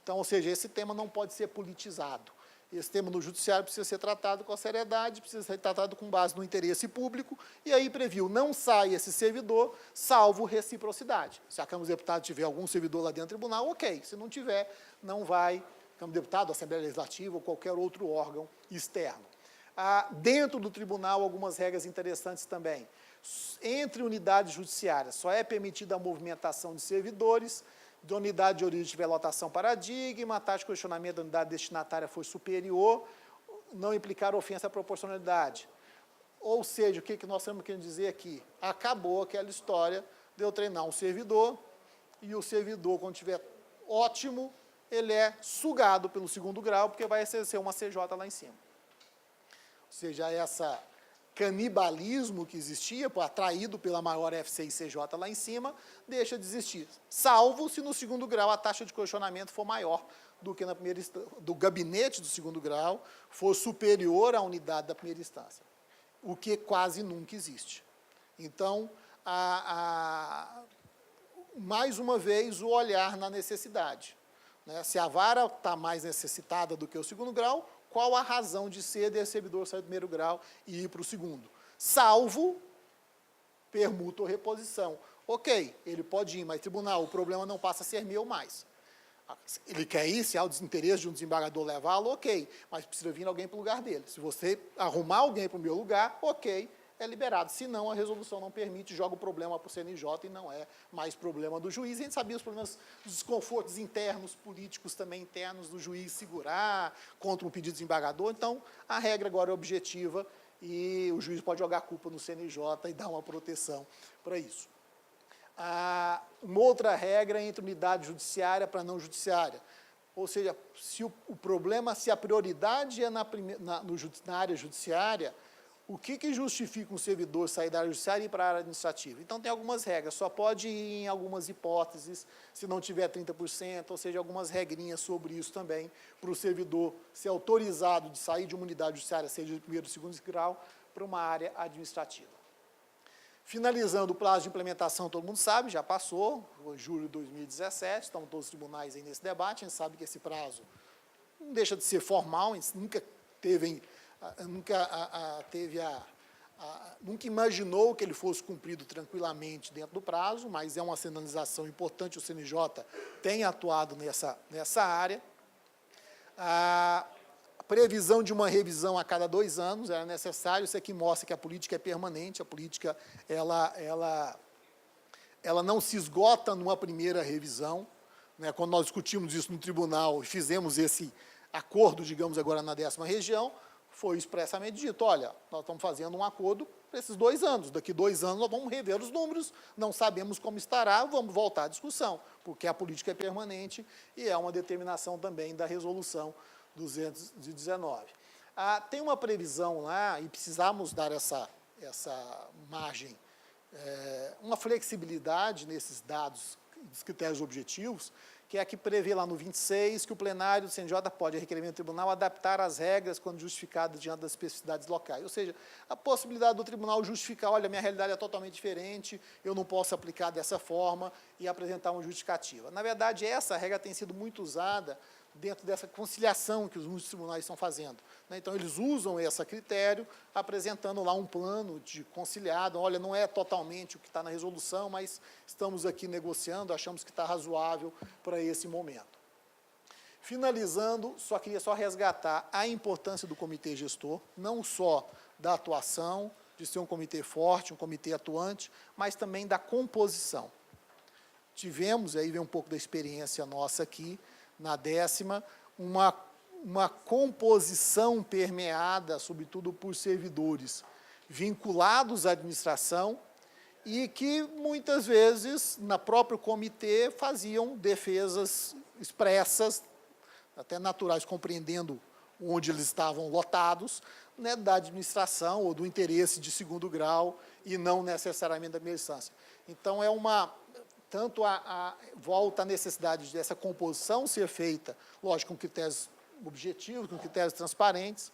Então, ou seja, esse tema não pode ser politizado. Esse tema no judiciário precisa ser tratado com a seriedade, precisa ser tratado com base no interesse público, e aí previu, não sai esse servidor, salvo reciprocidade. Se a Câmara dos Deputados tiver algum servidor lá dentro do tribunal, ok. Se não tiver, não vai, Câmara dos Deputados, Assembleia Legislativa ou qualquer outro órgão externo. Dentro do tribunal, algumas regras interessantes também. Entre unidades judiciárias, só é permitida a movimentação de servidores, de unidade de origem tiver lotação paradigma, a taxa de questionamento da unidade destinatária foi superior, não implicar ofensa à proporcionalidade. Ou seja, o que nós estamos querendo dizer aqui? Acabou aquela história de eu treinar um servidor, e o servidor, quando estiver ótimo, ele é sugado pelo segundo grau, porque vai exercer uma CJ lá em cima. Ou seja, essa canibalismo que existia, atraído pela maior FC e CJ lá em cima, deixa de existir. Salvo se no segundo grau a taxa de questionamento for maior do que na primeira instância, do gabinete do segundo grau, for superior à unidade da primeira instância, o que quase nunca existe. Então, mais uma vez, o olhar na necessidade. Né? Se a vara está mais necessitada do que o segundo grau, qual a razão de ser desse servidor sair do primeiro grau e ir para o segundo? Salvo permuta ou reposição. Ok, ele pode ir, mas tribunal, o problema não passa a ser meu mais. Ele quer ir, se há o desinteresse de um desembargador levá-lo, ok, mas precisa vir alguém para o lugar dele. Se você arrumar alguém para o meu lugar, ok, é liberado. Se não, a resolução não permite, joga o problema para o CNJ e não é mais problema do juiz. A gente sabia os problemas, os desconfortos internos, políticos também internos do juiz segurar contra um pedido de desembargador. Então, a regra agora é objetiva e o juiz pode jogar a culpa no CNJ e dar uma proteção para isso. Uma outra regra entre unidade judiciária para não judiciária. Ou seja, se o problema, se a prioridade é na área judiciária, O que justifica um servidor sair da área judiciária e ir para a área administrativa? Então, tem algumas regras, só pode ir em algumas hipóteses, se não tiver 30%, ou seja, algumas regrinhas sobre isso também, para o servidor ser autorizado de sair de uma unidade judiciária, seja de primeiro ou segundo grau, para uma área administrativa. Finalizando o prazo de implementação, todo mundo sabe, já passou, foi julho de 2017, estão todos os tribunais aí nesse debate, a gente sabe que esse prazo não deixa de ser formal, a gente nunca imaginou que ele fosse cumprido tranquilamente dentro do prazo, mas é uma sinalização importante, o CNJ tem atuado nessa área. A previsão de uma revisão a cada 2 anos era necessário, isso aqui mostra que a política é permanente, a política ela não se esgota numa primeira revisão, né? Quando nós discutimos isso no tribunal e fizemos esse acordo, digamos, agora na 10ª região, foi expressamente dito, olha, nós estamos fazendo um acordo para esses 2 anos, daqui 2 anos nós vamos rever os números, não sabemos como estará, vamos voltar à discussão, porque a política é permanente e é uma determinação também da resolução 219. Tem uma previsão lá, e precisamos dar essa margem, uma flexibilidade nesses dados, dos critérios objetivos, que é a que prevê lá no 26, que o plenário do CNJ pode, a requerimento do tribunal, adaptar as regras quando justificado diante das especificidades locais. Ou seja, a possibilidade do tribunal justificar, olha, minha realidade é totalmente diferente, eu não posso aplicar dessa forma e apresentar uma justificativa. Na verdade, essa regra tem sido muito usada dentro dessa conciliação que os muitos tribunais estão fazendo, né? Então, eles usam esse critério, apresentando lá um plano de conciliado, olha, não é totalmente o que está na resolução, mas estamos aqui negociando, achamos que está razoável para esse momento. Finalizando, queria resgatar a importância do comitê gestor, não só da atuação, de ser um comitê forte, um comitê atuante, mas também da composição. Tivemos, aí vem um pouco da experiência nossa aqui, na 10ª, uma composição permeada, sobretudo por servidores vinculados à administração e que, muitas vezes, na próprio comitê, faziam defesas expressas, até naturais, compreendendo onde eles estavam lotados, né, da administração ou do interesse de segundo grau e não necessariamente da primeira instância. Então, tanto volta a necessidade dessa composição ser feita, lógico, com critérios objetivos, com critérios transparentes,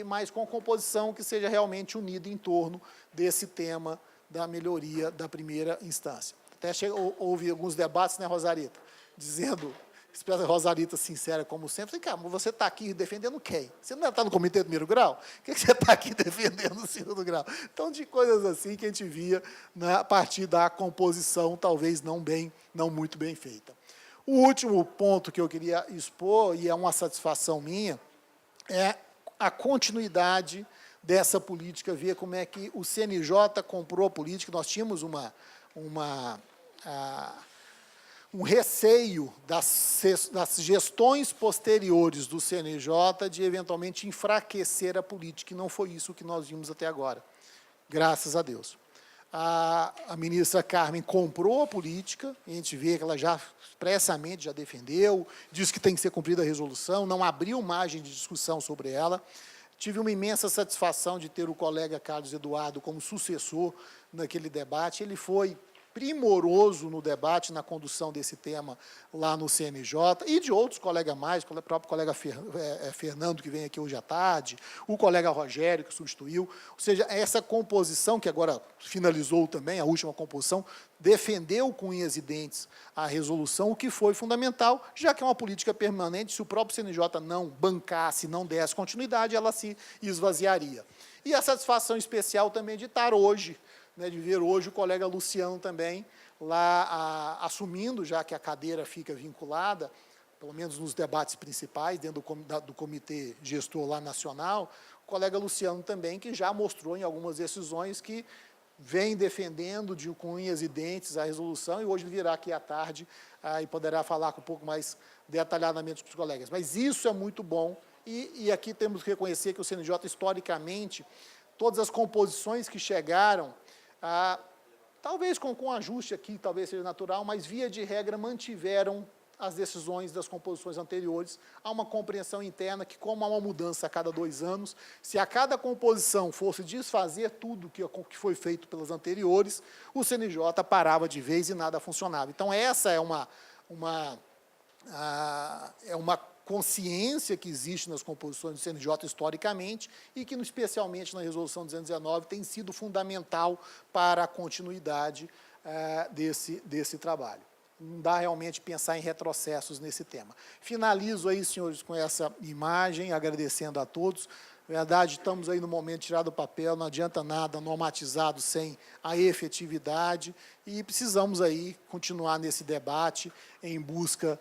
mas com composição que seja realmente unida em torno desse tema da melhoria da primeira instância. Até houve alguns debates, né, Rosarita, dizendo, expressa Rosarita sincera como sempre, cara, mas você está aqui defendendo quem? Você não está no comitê de primeiro grau? Por que você está aqui defendendo no segundo grau? Então, de coisas assim que a gente via a partir da composição, talvez não muito bem feita. O último ponto que eu queria expor, e é uma satisfação minha, é a continuidade dessa política, ver como é que o CNJ comprou a política. Nós tínhamos um receio das gestões posteriores do CNJ de, eventualmente, enfraquecer a política, e não foi isso que nós vimos até agora, graças a Deus. A ministra Carmen comprou a política, a gente vê que ela já expressamente já defendeu, disse que tem que ser cumprida a resolução, não abriu margem de discussão sobre ela. Tive uma imensa satisfação de ter o colega Carlos Eduardo como sucessor naquele debate. Ele foi primoroso no debate, na condução desse tema lá no CNJ, e de outros colegas mais, o próprio colega Fernando, que vem aqui hoje à tarde, o colega Rogério, que substituiu. Ou seja, essa composição, que agora finalizou também, a última composição, defendeu com unhas e dentes a resolução, o que foi fundamental, já que é uma política permanente, se o próprio CNJ não bancasse, não desse continuidade, ela se esvaziaria. E a satisfação especial também de estar hoje, né, de ver hoje o colega Luciano também lá assumindo, já que a cadeira fica vinculada, pelo menos nos debates principais, dentro do comitê gestor lá nacional, o colega Luciano também, que já mostrou em algumas decisões que vem defendendo com unhas e dentes a resolução, e hoje ele virá aqui à tarde e poderá falar com um pouco mais detalhadamente com os colegas. Mas isso é muito bom, e aqui temos que reconhecer que o CNJ, historicamente, todas as composições que chegaram, talvez com ajuste aqui, talvez seja natural, mas, via de regra, mantiveram as decisões das composições anteriores. Há uma compreensão interna que, como há uma mudança a cada 2 anos, se a cada composição fosse desfazer tudo que foi feito pelas anteriores, o CNJ parava de vez e nada funcionava. Então, essa é uma consciência que existe nas composições do CNJ historicamente e que, especialmente na Resolução 219, tem sido fundamental para a continuidade desse trabalho. Não dá realmente pensar em retrocessos nesse tema. Finalizo aí, senhores, com essa imagem, agradecendo a todos. Na verdade, estamos aí no momento de tirar do papel, não adianta nada normatizado sem a efetividade e precisamos aí continuar nesse debate em busca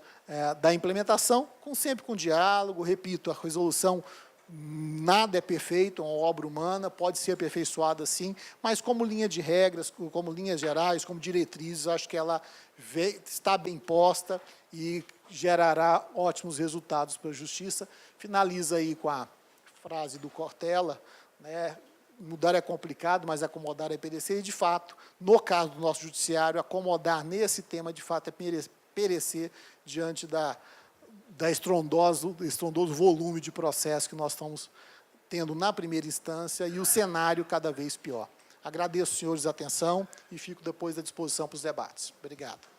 da implementação, sempre com diálogo. Repito, a resolução, nada é perfeito, é uma obra humana, pode ser aperfeiçoada sim, mas como linha de regras, como linhas gerais, como diretrizes, acho que ela está bem posta e gerará ótimos resultados para a Justiça. Finaliza aí com a frase do Cortella, né, mudar é complicado, mas acomodar é perecer, e, de fato, no caso do nosso judiciário, acomodar nesse tema, de fato, é perecer diante da estrondoso volume de processo que nós estamos tendo na primeira instância e o cenário cada vez pior. Agradeço, senhores, a atenção e fico depois à disposição para os debates. Obrigado.